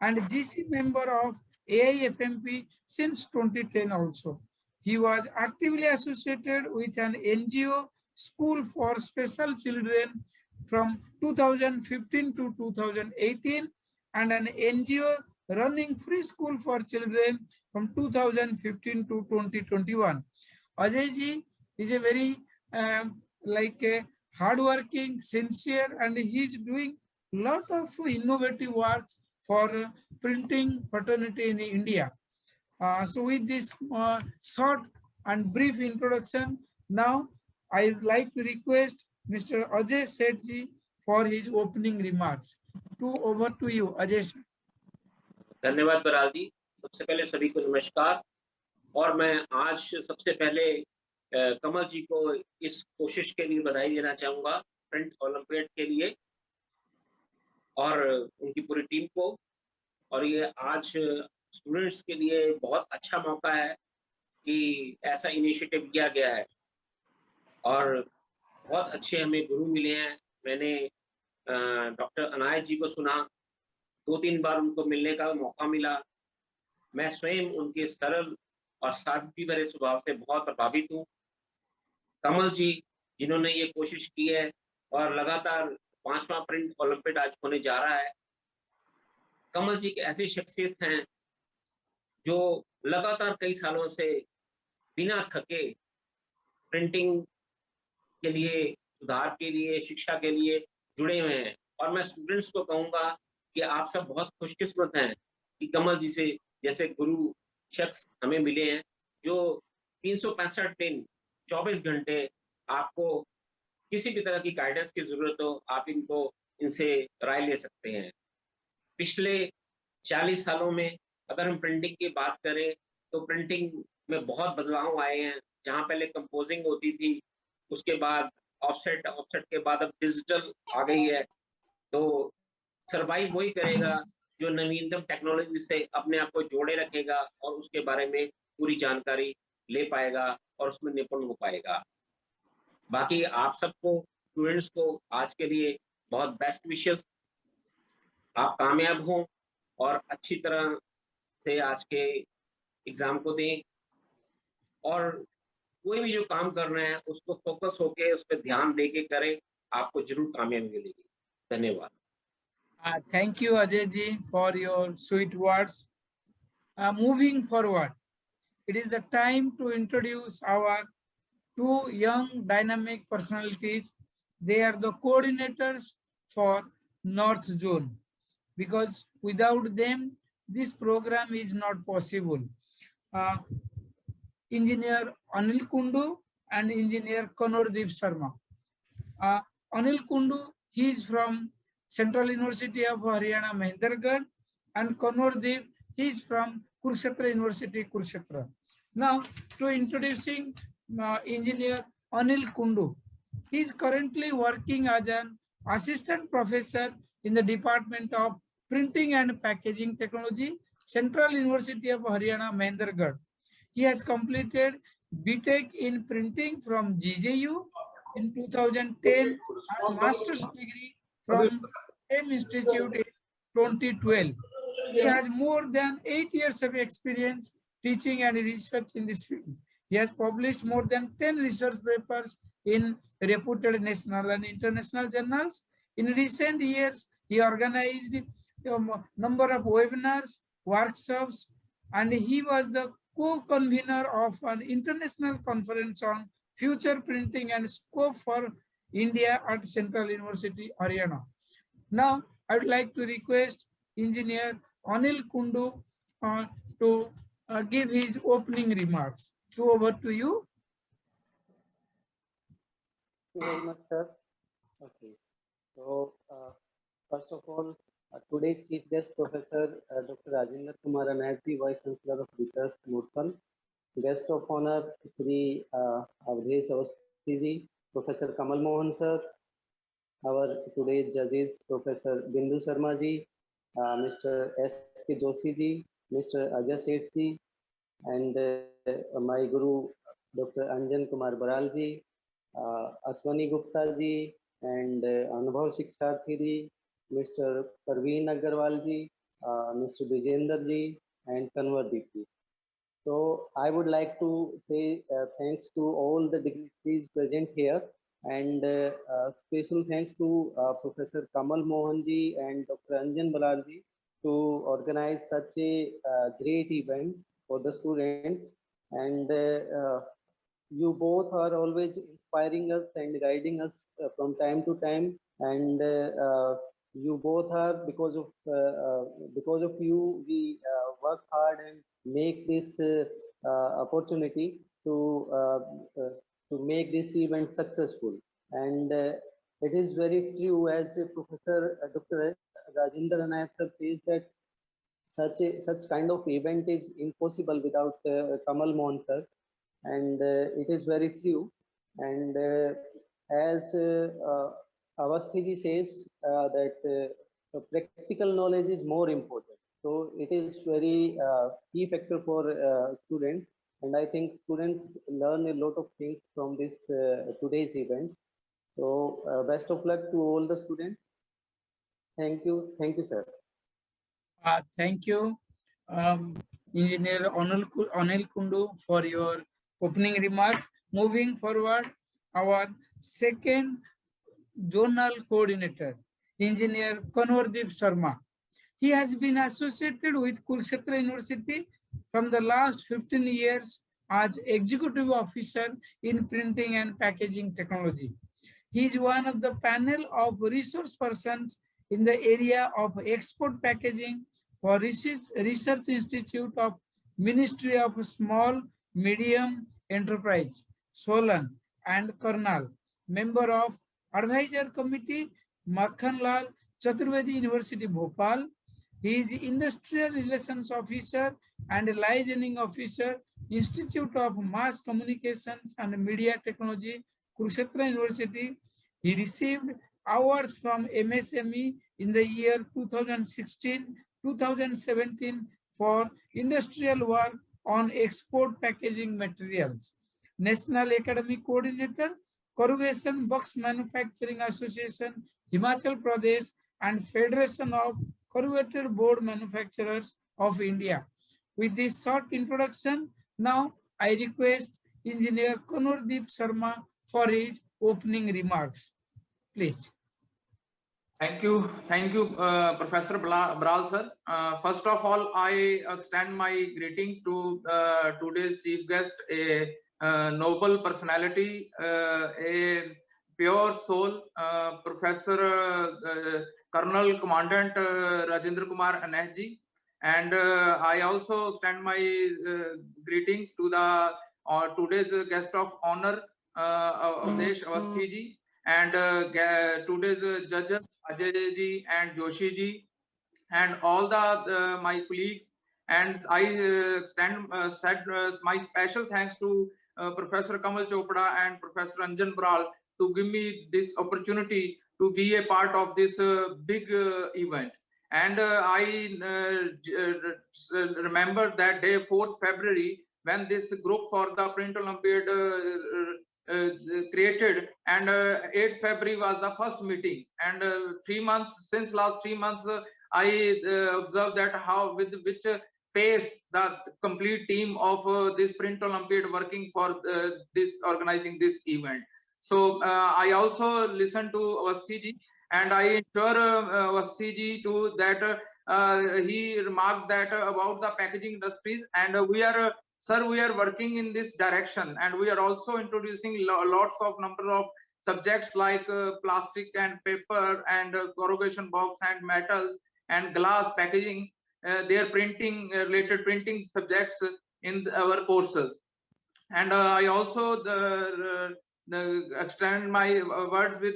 and GC member of AIFMP since 2010 also. He was actively associated with an NGO School for Special Children from 2015 to 2018 and an NGO running free school for children from 2015 to 2021. Ajay ji is a very hardworking, sincere, and he is doing lot of innovative works for printing fraternity in India. So with this short and brief introduction, now I would like to request Mr. Ajay Sethji for his opening remarks. Over to you, Ajay sir. धन्यवाद बराल जी। सबसे पहले सभी को नमस्कार। और मैं आज सबसे पहले कमल जी को इस कोशिश के लिए बधाई देना चाहूँगा, प्रिंट ओलंपियाड के लिए और उनकी पूरी टीम को। और ये आज स्टूडेंट्स के लिए बहुत अच्छा मौका है कि ऐसा इनिशिएटिव किया गया है और बहुत अच्छे हमें गुरु मिले हैं। मैंने डॉक्टर अनायत जी को सुना, 2-3 बार उनको मिलने का मौका मिला। मैं स्वयं उनके सरल और सादगी भरे स्वभाव से बहुत प्रभावित हूँ। कमल जी जिन्होंने ये कोशिश की है और लगातार 5वां प्रिंट ओलंपियाड आज होने जा रहा है। कमल जी एक ऐसी शख्सियत हैं जो लगातार कई सालों से बिना थके प्रिंटिंग के लिए, सुधार के लिए, शिक्षा के लिए जुड़े हुए हैं। और मैं स्टूडेंट्स को कहूँगा कि आप सब बहुत खुशकिस्मत हैं कि कमल जी से जैसे गुरु शख्स हमें मिले हैं, जो 365 दिन 24 घंटे आपको किसी भी तरह की गाइडेंस की जरूरत हो, आप इनसे राय ले सकते हैं। पिछले 40 सालों में अगर हम प्रिंटिंग की बात करें तो प्रिंटिंग में बहुत बदलाव आए हैं। जहाँ पहले कंपोजिंग होती थी, उसके बाद ऑफसेट के बाद अब डिजिटल आ गई है। तो सर्वाइव वही करेगा जो नवीनतम टेक्नोलॉजी से अपने आप को जोड़े रखेगा और उसके बारे में पूरी जानकारी ले पाएगा और उसमें निपुण हो पाएगा। बाकी आप सबको, स्टूडेंट्स को आज के लिए बहुत बेस्ट विशेस। आप कामयाब हों और अच्छी तरह से आज के एग्जाम को दें और कोई भी जो काम कर रहे हैं उसको फोकस होके उस पर ध्यान दे के करें, आपको जरूर कामयाबी मिलेगी। धन्यवाद। Thank you, Ajay ji, for your sweet words. Moving forward, it is the time to introduce our two young dynamic personalities. They are the coordinators for North Zone, because without them, this program is not possible. Engineer Anil Kundu and Engineer Kanwardeep Sharma. Anil Kundu, he is from Central University of Haryana, Mahendragarh, and Kanwardeep, he is from Kurukshetra University, Kurukshetra. Now, to introducing Engineer Anil Kundu. He is currently working as an assistant professor in the Department of Printing and Packaging Technology, Central University of Haryana, Mahendragarh. He has completed BTech in printing from GJU in 2010 and master's degree from same institute in 2012. He has more than 8 years of experience teaching and research in this field. He has published more than 10 research papers in reputed national and international journals. In recent years, he organized a number of webinars, workshops, and he was the co-convener of an international conference on future printing and scope for India at Central University, Haryana. Now, I would like to request Engineer Anil Kundu to give his opening remarks. So over to you. Thank you very much, sir. Okay. So, first of all, today's chief guest, Professor Dr. Rajendra Kumar Anayati, Vice Chancellor of Research, Murthal. Guest of honor, Sri Avdesh Awasthi, Professor Kamal Mohan, sir. Our today's judges, Professor Bindu Sharma ji, Mr. S.K. Joshi ji, Mr. Ajay Seth ji, and my Guru, Dr. Anjan Kumar Baral ji, Aswani Gupta ji, and Anubhav Shiksharthi ji, Mr. Parveen Agarwal ji, Mr. Vijender ji, and Kanwar ji. So I would like to say thanks to all the dignitaries present here, and special thanks to Professor Kamal Mohan ji and Dr. Anjan Baral ji to organize such a great event for the students. And you both are always inspiring us and guiding us from time to time. And you both are, because of you, we work hard and make this opportunity to make this event successful. And it is very true, as Professor Dr. Rajendra Anayat says, that such kind of event is impossible without Kamal Mohan sir, and it is very true. And as Avasthi says that practical knowledge is more important. So it is very key factor for students, and I think students learn a lot of things from this today's event. So best of luck to all the students. Thank you, sir. Thank you, Engineer Anil Kundu, for your opening remarks. Moving forward, our second zonal coordinator, Engineer Kanwardeep Sharma. He has been associated with Kurukshetra University from the last 15 years as Executive Officer in Printing and Packaging Technology. He is one of the panel of resource persons in the area of export packaging for Research Institute of Ministry of Small Medium Enterprise, Solan and Karnal, member of Advisor Committee, Makhanlal Chaturvedi University, Bhopal. He is Industrial Relations Officer and Licensing Officer, Institute of Mass Communications and Media Technology, Kurukshetra University. He received awards from MSME in the year 2016-2017 for industrial work on export packaging materials. National Academic Coordinator, Corrugation Box Manufacturing Association, Himachal Pradesh, and Federation of Corrugated Board Manufacturers of India. With this short introduction, now I request Engineer Kanwardeep Sharma for his opening remarks. Please. Thank you, Professor Baral sir. First of all, I extend my greetings to today's chief guest, a noble personality, a pure soul, Professor Colonel Commandant Rajendra Kumar Anayat ji. And I also extend my greetings to the today's guest of honor, Avdesh Awasthi ji, and today's judges Ajay ji and Joshi ji, and all the my colleagues. And I extend my special thanks to Professor Kamal Chopra and Professor Anjan Baral to give me this opportunity to be a part of this big event. And I remember that day, 4th February, when this group for the Print Olympiad created, and 8th February was the first meeting, and 3 months, since last 3 months, I observed that how with which pace the complete team of this Print Olympiad working for this organizing this event. So I also listened to Awasthi ji, and I ensure Awasthi ji to that he remarked that about the packaging industries, and we are sir, we are working in this direction, and we are also introducing lots of number of subjects like plastic and paper and corrugation box and metals and glass packaging, their printing related printing subjects in our courses. And I also extend my words with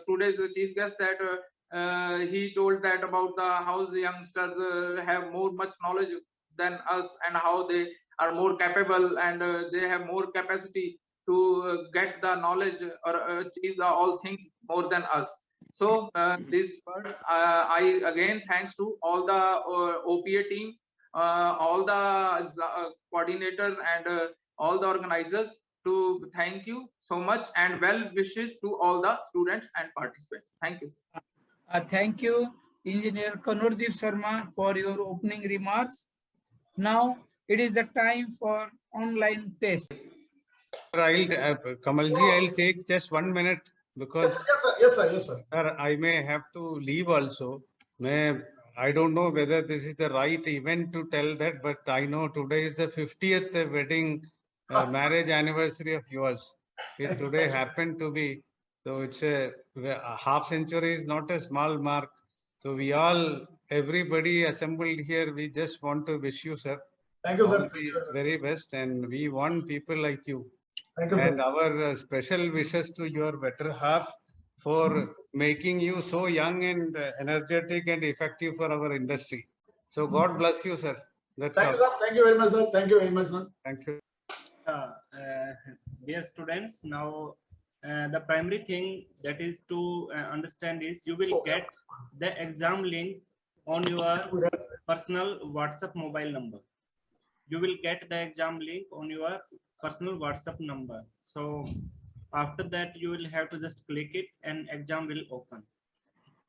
today's chief guest that he told that about the how the youngsters have much knowledge than us, and how they are more capable, and they have more capacity to get the knowledge or achieve all things more than us. So these words, I again thanks to all the OPA team, all the coordinators, and all the organizers, to thank you so much, and well wishes to all the students and participants. Thank you. Thank you, Engineer Kanurdeep Sharma, for your opening remarks. Now it is the time for online test. Kamalji, I'll take just 1 minute because Yes, sir. sir, I may have to leave also. I don't know whether this is the right event to tell that, but I know today is the 50th wedding marriage anniversary of yours. It today happened to be, so it's a half century is not a small mark. So we all, everybody assembled here, we just want to wish you, sir, Thank you, all sir. the very best, and we want people like you. Thank you, And sir. our special wishes to your better half for making you so young and energetic and effective for our industry. So God bless you, sir. That's Thank all. you, sir. Thank you very much, sir. Thank you very much, sir. Thank you. Dear students, now the primary thing that is to understand is you will get the exam link on your personal WhatsApp mobile number. You will get the exam link on your personal WhatsApp number. So after that, you will have to just click it and exam will open.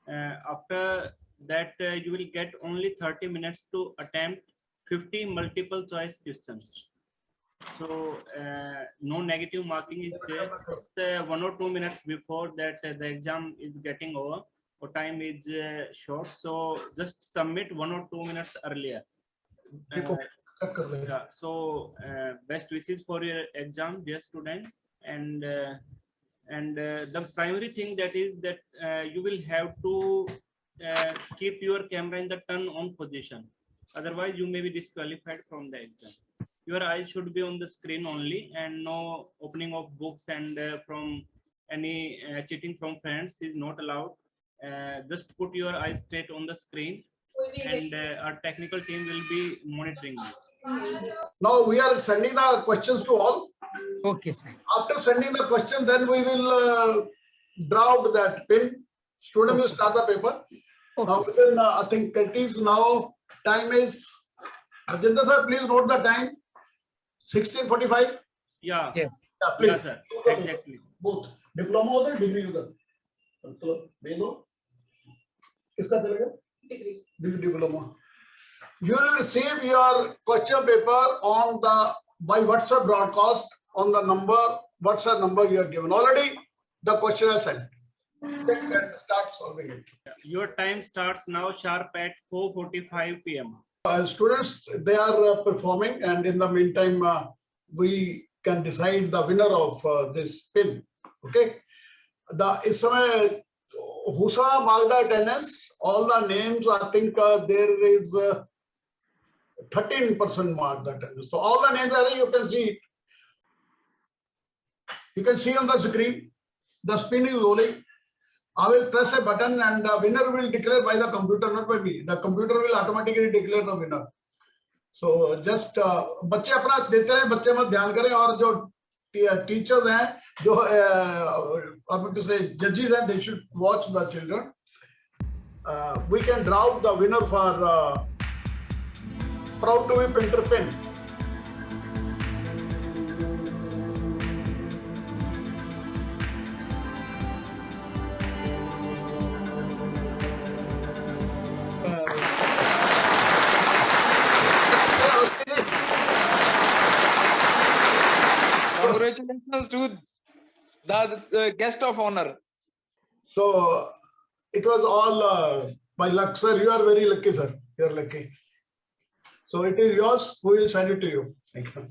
After that, you will get only 30 minutes to attempt 50 multiple choice questions. So no negative marking is there. Just 1 or 2 minutes before that the exam is getting over, or time is short. So just submit 1 or 2 minutes earlier. So best wishes for your exam, dear students. And the primary thing that is that you will have to keep your camera in the turn on position. Otherwise, you may be disqualified from the exam. Your eyes should be on the screen only, and no opening of books and from any cheating from friends is not allowed. Just put your eyes straight on the screen, and our technical team will be monitoring you. Now we are sending the questions to all. Okay, sir. After sending the question, then we will draw out that pin. Student will start the paper. Okay. Now within, I think it is now, time is, Ajinda sir, please note the time. 16:45. Yeah. Yes. Yeah, please. Yeah, sir. Exactly. Both. Diploma or degree user. मतलब दे दो. किसका चलेगा? Degree diploma. You will receive your question paper on the by WhatsApp broadcast on the number WhatsApp number you are given. Already the question is sent. Check and start solving it. Your time starts now sharp at 4:45 p.m. Students, they are performing, and in the meantime, we can decide the winner of this pin. Okay. Is Husa Malda tennis, all the names, I think there is 13% mark that tennis. So all the names are, you can see it. You can see on the screen, the spin is rolling. I will press a button and the winner will declare by the computer, not by me. The computer will automatically declare the winner. So just बच्चे अपना देते रहे, बच्चे मत ध्यान करें, और जो teachers हैं, जो judges हैं, they should watch the children. We can draw out the winner for Proud to be Printer Pen. congratulations to the guest of honor. So it was all by luck, sir. You are very lucky, sir. You are lucky. So it is yours. We will send it to you. Thank you.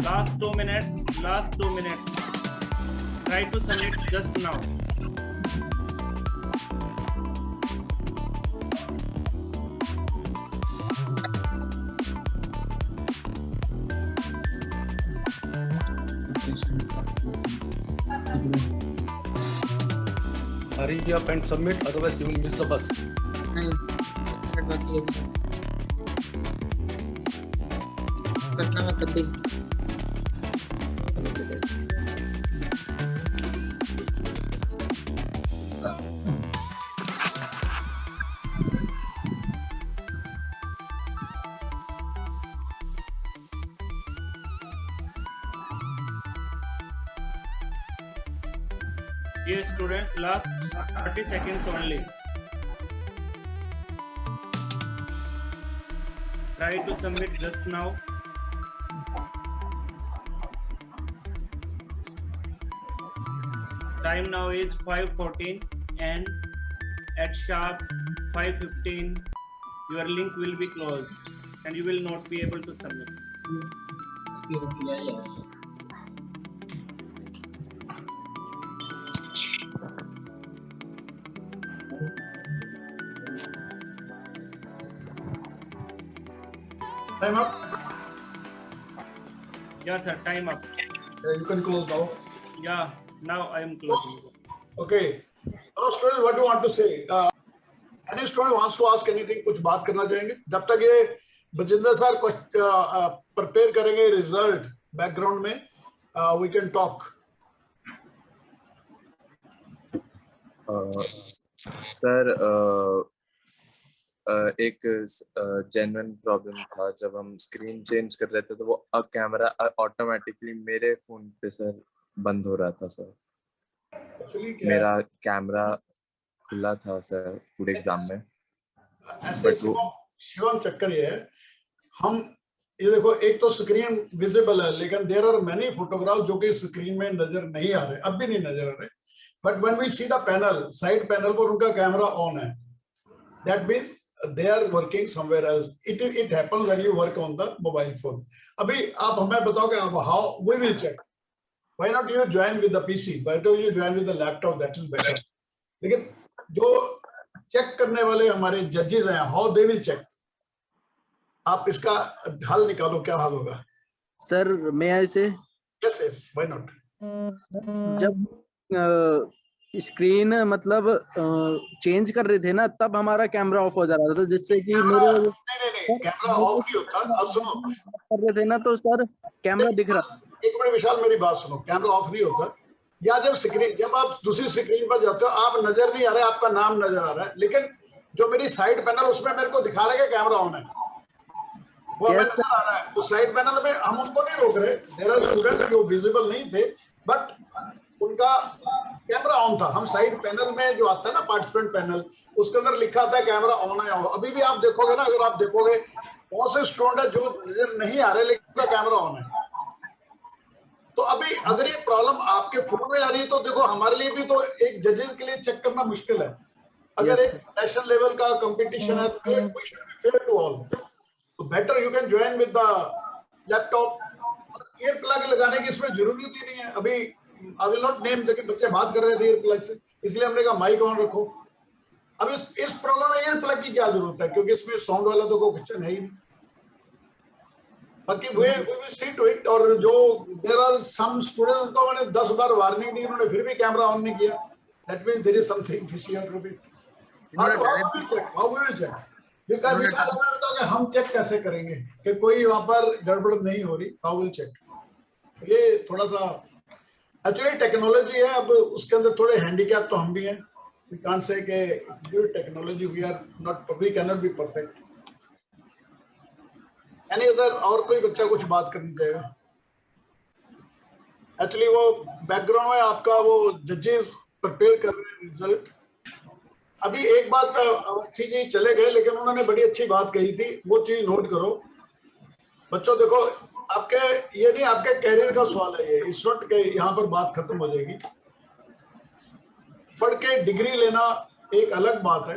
Last 2 minutes. Last 2 minutes. Try to submit just now. Hurry up and submit, otherwise you will miss the bus. नहीं बाकी है करना मतलब भी Dear students, last 30 seconds only. Try to submit just now. Time now is 5:14 and at sharp 5:15 your link will be closed and you will not be able to submit. Time up. Yeah, sir, time up. You can close now. Yeah, now I am closing. Okay. Now, students, what do you want to say? Any student wants to ask anything? कुछ बात करना चाहेंगे? जब तक ये Bajinder sir prepare करेंगे result background में, we can talk. Sir एक जेन्युइन प्रॉब्लम था जब हम स्क्रीन चेंज कर रहे थे तो वो कैमरा ऑटोमेटिकली मेरे फोन पे सर बंद हो रहा था सर. मेरा कैमरा खुला था सर पूरे एग्जाम में. ऐसे शिवम चक्कर ये है, हम ये देखो एक तो स्क्रीन विजिबल है लेकिन देयर आर मेनी फोटोग्राफ जो कि स्क्रीन में नजर नहीं आ रहे, अब भी नहीं नजर आ रहे. But when we see the panel, side panel पर उनका कैमरा ऑन है. That means they are working somewhere else. It happens when you work on the mobile phone. अभी आप हमें बताओगे अब how we will check. Why not you join with the PC? Why don't you join with the laptop? That is better. लेकिन जो check करने वाले हमारे जजेस हैं, how they will check? आप इसका हल निकालो, क्या हल होगा? सर मैं ऐसे Yes, why not? जब स्क्रीन मतलब चेंज कर रहे थे ना तब हमारा कैमरा ऑफ हो जा रहा था जिससे कि मेरे नहीं कैमरा ऑफ नहीं होता. अब सुनो, कर रहे थे ना तो सर कैमरा दिख रहा. एक मिनट विशाल मेरी बात सुनो. कैमरा ऑफ नहीं होता या जब आप दूसरी स्क्रीन पर जाते हो आप नजर नहीं आ रहा है, आपका नाम नजर आ रहा है, लेकिन जो मेरी साइड पैनल उसमें मेरे को दिखा रहा है कि कैमरा ऑन है, वो हमें नजर आ रहा है. तो साइड पैनल में हम उनको नहीं रोक रहे. देयर आर स्टूडेंट्स जो विजिबल नहीं थे बट उनका कैमरा ऑन था. हम साइड पैनल में जो आता है ना पार्टिसिपेंट पैनल, उसके अंदर लिखा था कैमरा ऑन है. अभी भी आप देखोगे ना, अगर आप देखोगे बहुत से स्टूडेंट है जो नजर नहीं आ रहे लेकिन उनका कैमरा ऑन है. तो अभी अगर ये प्रॉब्लम आपके फोन में आ रही है तो देखो हमारे लिए भी तो एक जजेस के लिए चेक करना मुश्किल है. अगर एक नेशनल लेवल का कंपटीशन है तो we should be fair to all. तो better you can join with the laptop. Ear plug लगाने की इसमें जरूरत ही नहीं है. अभी I will not name, लेकिन बच्चे बात कर रहे थे ईयर प्लग से, इसलिए हमने कहा माइक ऑन रखो. अब इस प्रॉब्लम में ईयर प्लग की क्या जरूरत है, क्योंकि इसमें साउंड वाला तो कोई क्वेश्चन है ही नहीं. बाकी we will see to it. और जो there are some students उनको मैंने 10 बार वार्निंग दी, उन्होंने फिर भी कैमरा ऑन नहीं किया. That means there is something fishy out of it. How we will check? Because विशाल हमें बताओ कि हम चेक कैसे करेंगे कि कोई वहां पर गड़बड़ नहीं हो रही. How will check? ये थोड़ा सा एक्चुअली टेक्नोलॉजी है, अब उसके अंदर थोड़े हैंडीकैप तो हम भी हैं. वी कांट से कि due technology we are not, we can not be perfect. Any other, और कोई बच्चा कुछ बात करनी चाहेगा? एक्चुअली वो बैकग्राउंड में आपका वो जजेस प्रिपेयर कर रहे हैं रिजल्ट. अभी एक बात, अवस्थी जी चले गए लेकिन उन्होंने बड़ी अच्छी बात कही थी, वो चीज नोट करो बच्चों. देखो आपके ये नहीं, आपके कैरियर का सवाल है ये. इस वक्त के यहाँ पर बात खत्म हो जाएगी. पढ़ के डिग्री लेना एक अलग बात है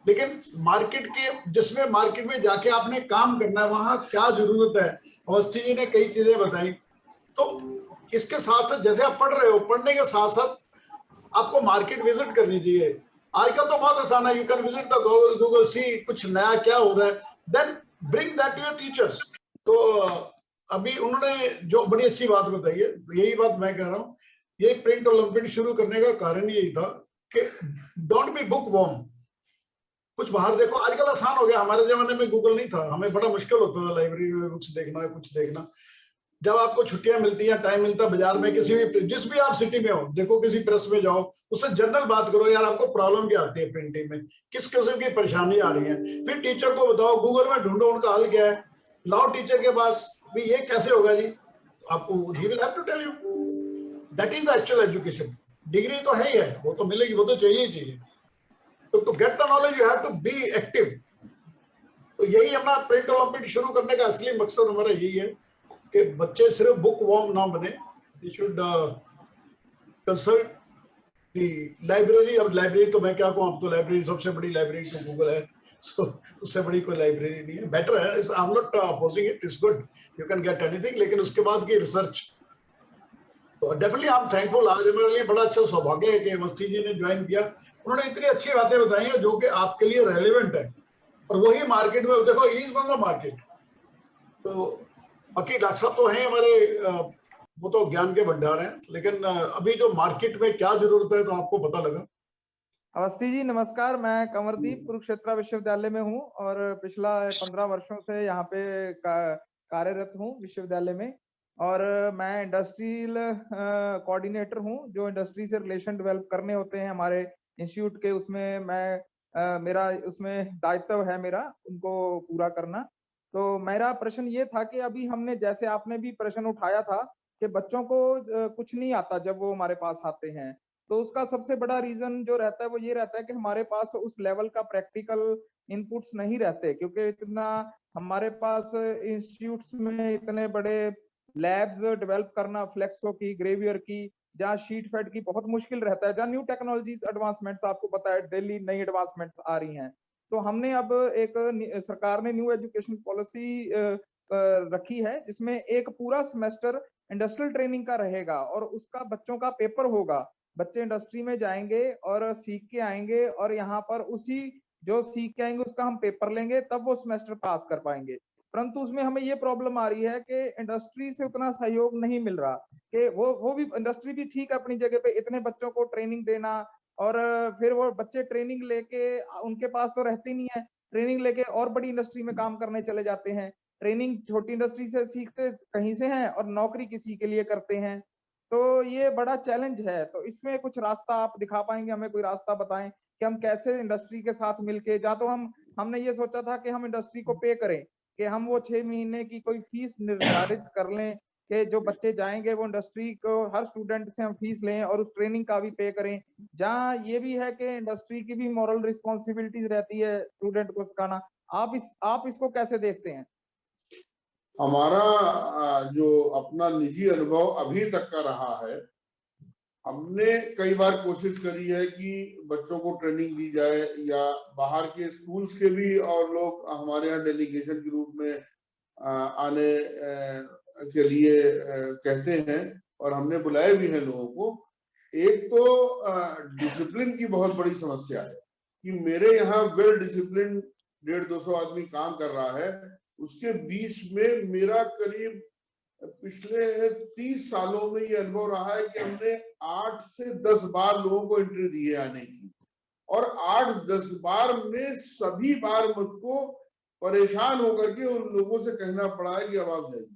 लेकिन मार्केट के जिसमें मार्केट में जाके आपने काम करना है, वहां क्या जरूरत है, अवस्थी जी ने कई चीजें बताई। तो इसके साथ साथ जैसे आप पढ़ रहे हो, पढ़ने के साथ साथ आपको मार्केट विजिट करनी चाहिए। आजकल तो बहुत आसान है, you can visit the Google, see कुछ नया क्या हो रहा है, then bring that to your teachers. तो अभी उन्होंने जो बड़ी अच्छी बात बताई है, यही बात मैं कह रहा हूँ, ये प्रिंट ओलंपियाड शुरू करने का कारण यही था कि डोंट बी बुक वॉर्म, कुछ बाहर देखो। आजकल आसान हो गया, हमारे जमाने में गूगल नहीं था, हमें बड़ा मुश्किल होता था लाइब्रेरी में बुक्स देखना है, कुछ देखना। जब आपको छुट्टियां मिलती हैं, टाइम मिलता है, बाजार में किसी भी, जिस भी आप सिटी में हो, देखो किसी प्रेस में जाओ, उससे जनरल बात करो, यार आपको प्रॉब्लम क्या आती है प्रिंटिंग में, किस किस्म की परेशानी आ रही है, फिर टीचर को बताओ, गूगल में ढूंढो उनका हल क्या है, लाओ टीचर के पास भी, ये कैसे होगा जी, आपको he will have to tell you. That is the actual education. Degree तो है ही है, वो तो मिलेगी, वो तो चाहिए ही चाहिए। तो to get the knowledge you have to be active. तो यही हमारा प्रिंट ओलंपियाड शुरू करने का असली मकसद हमारा यही है कि बच्चे सिर्फ बुक वॉर्म ना बने, they should consult the library. अब लाइब्रेरी तो मैं क्या कहूँ, अब तो लाइब्रेरी सबसे बड़ी लाइब्रेरी तो गूगल है, सो उससे बड़ी कोई लाइब्रेरी नहीं है। बेटर है, I am not opposing it, it's good, you can get anything, लेकिन उसके बाद की रिसर्च तो डेफिनेटली आई एम थैंकफुल। आज मेरे लिए बड़ा अच्छा सौभाग्य है कि अवस्थी जी ने ज्वाइन किया। उन्होंने इतनी अच्छी बातें बताई हैं जो कि आपके लिए रेलेवेंट है, और वही मार्केट में देखो, इज फ्रॉम द मार्केट। तो बाकी डॉक्टर साहब तो हैं हमारे, वो तो ज्ञान के भंडार हैं, लेकिन अभी जो मार्केट में क्या जरूरत है तो आपको पता लगा। अवस्थी जी नमस्कार, मैं कंवरदीप कुरुक्षेत्र विश्वविद्यालय में हूँ और पिछला 15 वर्षों से यहाँ पे कार्यरत हूँ विश्वविद्यालय में। और मैं इंडस्ट्रियल कोऑर्डिनेटर हूँ, जो इंडस्ट्री से रिलेशन डेवलप करने होते हैं हमारे इंस्टीट्यूट के, उसमें मैं मेरा उसमें दायित्व है मेरा उनको पूरा करना। तो मेरा प्रश्न ये था कि अभी हमने, जैसे आपने भी प्रश्न उठाया था कि बच्चों को कुछ नहीं आता जब वो हमारे पास आते हैं, तो उसका सबसे बड़ा रीजन जो रहता है वो ये रहता है कि हमारे पास उस लेवल का प्रैक्टिकल इनपुट्स नहीं रहते, क्योंकि इतना हमारे पास इंस्टीट्यूट्स में इतने बड़े लैब्स डेवलप करना, फ्लेक्सो की, ग्रेवियर की, जहाँ शीट फेड की बहुत मुश्किल रहता है, जहाँ न्यू टेक्नोलॉजीज एडवांसमेंट्स, आपको पता है डेली नई एडवांसमेंट्स आ रही हैं। तो हमने अब एक सरकार ने न्यू एजुकेशन पॉलिसी रखी है, जिसमें एक पूरा सेमेस्टर इंडस्ट्रियल ट्रेनिंग का रहेगा और उसका बच्चों का पेपर होगा। बच्चे इंडस्ट्री में जाएंगे और सीख के आएंगे, और यहाँ पर उसी जो सीख के आएंगे उसका हम पेपर लेंगे, तब वो सेमेस्टर पास कर पाएंगे। परंतु उसमें हमें ये प्रॉब्लम आ रही है कि इंडस्ट्री से उतना सहयोग नहीं मिल रहा, कि वो भी इंडस्ट्री भी ठीक है अपनी जगह पे, इतने बच्चों को ट्रेनिंग देना, और फिर वो बच्चे ट्रेनिंग लेके उनके पास तो रहती नहीं है, ट्रेनिंग लेके और बड़ी इंडस्ट्री में काम करने चले जाते हैं। ट्रेनिंग छोटी इंडस्ट्री से सीखते कहीं से हैं और नौकरी किसी के लिए करते हैं। तो ये बड़ा चैलेंज है। तो इसमें कुछ रास्ता आप दिखा पाएंगे, हमें कोई रास्ता बताएं कि हम कैसे इंडस्ट्री के साथ मिलके, या तो हमने ये सोचा था कि हम इंडस्ट्री को पे करें, कि हम वो 6 महीने की कोई फीस निर्धारित कर लें कि जो बच्चे जाएंगे वो इंडस्ट्री को, हर स्टूडेंट से हम फीस लें और उस ट्रेनिंग का भी पे करें। जहाँ ये भी है कि इंडस्ट्री की भी मॉरल रिस्पॉन्सिबिलिटीज रहती है स्टूडेंट को सिखाना। आप इसको कैसे देखते हैं? हमारा जो अपना निजी अनुभव अभी तक का रहा है, हमने कई बार कोशिश करी है कि बच्चों को ट्रेनिंग दी जाए, या बाहर के स्कूल्स के भी और लोग हमारे यहाँ डेलीगेशन के रूप में आने के लिए कहते हैं, और हमने बुलाए भी हैं लोगों को। एक तो डिसिप्लिन की बहुत बड़ी समस्या है कि मेरे यहाँ वेल डिसिप्लिन 150-200 आदमी काम कर रहा है, उसके बीच में मेरा करीब पिछले 30 सालों में ये अनुभव रहा है कि हमने 8 से 10 बार लोगों को एंट्री दी है आने की, और 8-10 बार में सभी बार मुझको परेशान होकर के उन लोगों से कहना पड़ा है कि अब आप जाइए।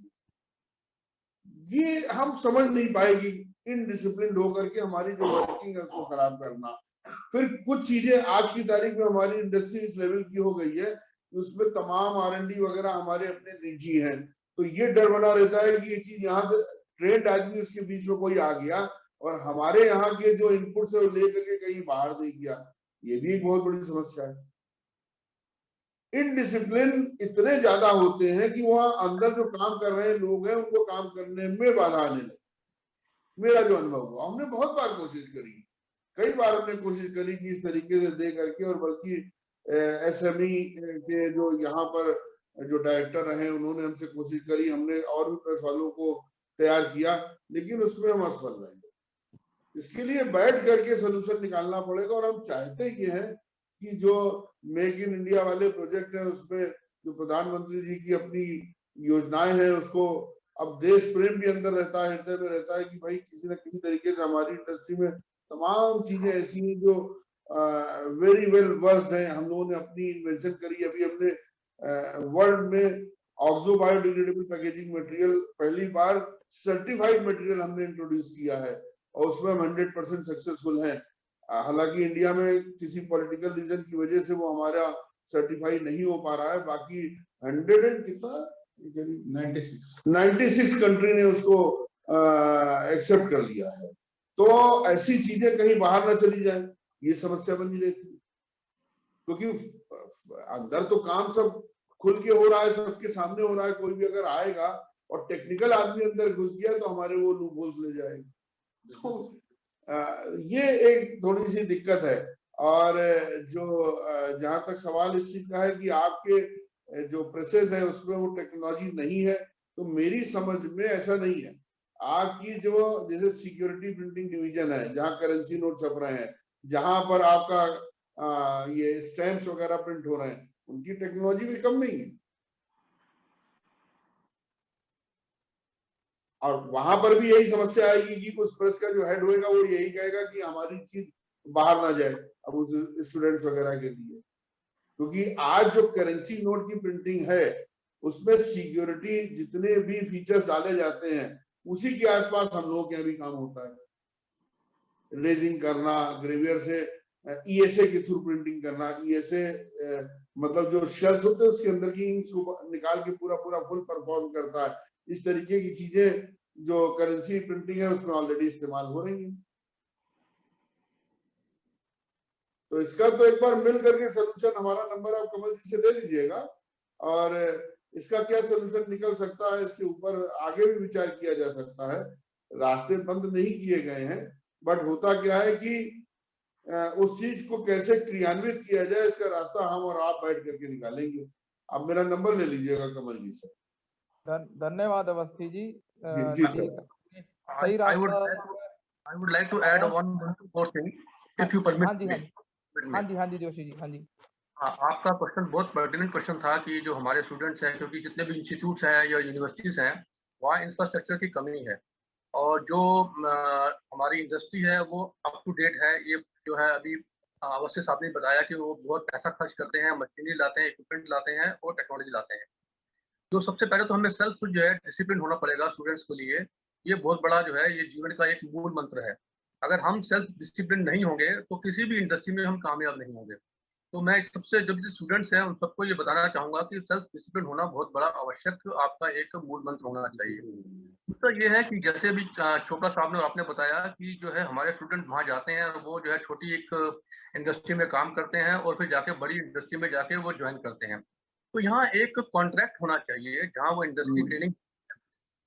ये हम समझ नहीं पाएगी इनडिसिप्लिन होकर के हमारी जो वर्किंग है उसको खराब करना। फिर कुछ चीजें आज की तारीख में हमारी इंडस्ट्री इस लेवल की हो गई है, उसमें तमाम R&D वगैरह हमारे अपने निजी हैं, तो ये डर बना रहता है कि ये चीज यहाँ से ट्रेंड आदमी उसके बीच में कोई आ गया और हमारे यहाँ के जो इनपुट है वो लेकर के कहीं बाहर दे गया। ये भी एक बहुत बड़ी समस्या है। इनडिसिप्लिन इतने ज्यादा होते हैं कि वहां अंदर जो काम कर रहे लोग हैं उनको काम करने में बाधा आने लगे। मेरा जो अनुभव हुआ, हमने बहुत बार कोशिश करी, कई बार हमने कोशिश करी कि इस तरीके से दे करके, और बल्कि SME के जो यहाँ पर जो डायरेक्टर रहे उन्होंने हमसे कोशिश करी, हमने और भी प्रेस वालों को तैयार किया, लेकिन उसमें हम असफल रहे। इसके लिए बैठ करके सोल्यूशन निकालना पड़ेगा। और हम चाहते ये हैं कि जो मेक इन इंडिया वाले प्रोजेक्ट है उसमें जो प्रधानमंत्री जी की अपनी योजनाएं हैं उसको अब देश प्रेम भी अंदर रहता है, हृदय में रहता है कि भाई किसी न किसी तरीके से हमारी इंडस्ट्री में तमाम चीजें ऐसी हैं जो वेरी वेल वर्स्ड है। हम लोगों ने अपनी इन्वेंशन करी, अभी हमने वर्ल्ड में ऑक्सो बायोडिग्रेडेबल पैकेजिंग मटेरियल पहली बार सर्टिफाइड मटेरियल हमने इंट्रोड्यूस किया है और उसमें हम 100% सक्सेसफुल हैं। हालांकि इंडिया में किसी पॉलिटिकल रीजन की वजह से वो हमारा सर्टिफाई नहीं हो पा रहा है, बाकी 100 एंड कितना 96 कंट्री ने उसको एक्सेप्ट कर लिया है। तो ऐसी चीजें कहीं बाहर ना चली जाए, ये समस्या बनी रहती है, क्योंकि अंदर तो काम सब खुल के हो रहा है, सबके सामने हो रहा है। कोई भी अगर आएगा और टेक्निकल आदमी अंदर घुस गया तो हमारे वो लूप होल्स ले जाएंगे। तो ये एक थोड़ी सी दिक्कत है। और जो जहां तक सवाल इस चीज का है कि आपके जो प्रेसेस है उसमें वो टेक्नोलॉजी नहीं है, तो मेरी समझ में ऐसा नहीं है। आपकी जो जैसे सिक्योरिटी प्रिंटिंग डिवीजन है जहां करेंसी नोट छप रहे हैं, जहां पर आपका ये स्टैम्प्स वगैरह प्रिंट हो रहे हैं, उनकी टेक्नोलॉजी भी कम नहीं है। और वहां पर भी यही समस्या आएगी कि उस प्रेस का जो हेड होएगा वो यही कहेगा कि हमारी चीज बाहर ना जाए अब उस स्टूडेंट्स वगैरह के लिए, क्योंकि आज जो करेंसी नोट की प्रिंटिंग है उसमें सिक्योरिटी जितने भी फीचर्स डाले जाते हैं उसी के आसपास हम लोगों के यहाँ भी काम होता है। रेजिंग करना, ग्रेवियर से ESA के थ्रू प्रिंटिंग करना, ESA मतलब जो शेल्स होते हैं उसके अंदर की इंक्स को निकाल के पूरा फुल परफॉर्म करता है। इस तरीके की चीजें जो करेंसी प्रिंटिंग है उसमें ऑलरेडी इस्तेमाल हो रही है। तो इसका तो एक बार मिल करके सोल्यूशन, हमारा नंबर आप कमल जी से ले लीजिएगा और इसका क्या सोल्यूशन निकल सकता है इसके ऊपर आगे भी विचार किया जा सकता है। रास्ते बंद नहीं किए गए हैं, बट होता क्या है कि उस चीज को कैसे क्रियान्वित किया जाए इसका रास्ता हम और आप बैठ करके निकालेंगे। आप मेरा नंबर ले लीजिएगा कमल जी से। धन्यवाद अवस्थी जी। जी सर। सही रास्ता। I would like to add one more thing, if you permit me. हाँ जी जोशी जी, हाँ जी। आपका क्वेश्चन बहुत पर्टिनेंट क्वेश्चन था कि जो हमारे स्टूडेंट्स हैं, क्योंकि जितने भी इंस्टीट्यूट्स हैं या यूनिवर्सिटीज हैं वहाँ इंफ्रास्ट्रक्चर की कमी है और जो हमारी इंडस्ट्री है वो अप टू डेट है। ये जो है अभी अवस्थी साहब ने बताया कि वो बहुत पैसा खर्च करते हैं, मशीनरी लाते हैं, इक्विपमेंट लाते हैं और टेक्नोलॉजी लाते हैं। तो सबसे पहले तो हमें सेल्फ जो है डिसिप्लिन होना पड़ेगा स्टूडेंट्स के लिए। ये बहुत बड़ा जो है ये जीवन का एक मूल मंत्र है। अगर हम सेल्फ डिसिप्लिन नहीं होंगे तो किसी भी इंडस्ट्री में हम कामयाब नहीं होंगे। तो मैं सबसे जो भी स्टूडेंट्स हैं उन सबको ये बताना चाहूंगा कि सेल्फ डिसिप्लिन होना बहुत बड़ा आवश्यक आपका एक मूल मंत्र होना चाहिए। दूसरा ये है कि जैसे भी चोपड़ा साहब ने आपने बताया कि जो है हमारे स्टूडेंट वहाँ जाते हैं और वो जो है छोटी एक इंडस्ट्री में काम करते हैं और फिर जाके बड़ी इंडस्ट्री में जाके वो ज्वाइन करते हैं। तो यहाँ एक कॉन्ट्रैक्ट होना चाहिए जहाँ वो इंडस्ट्री ट्रेनिंग,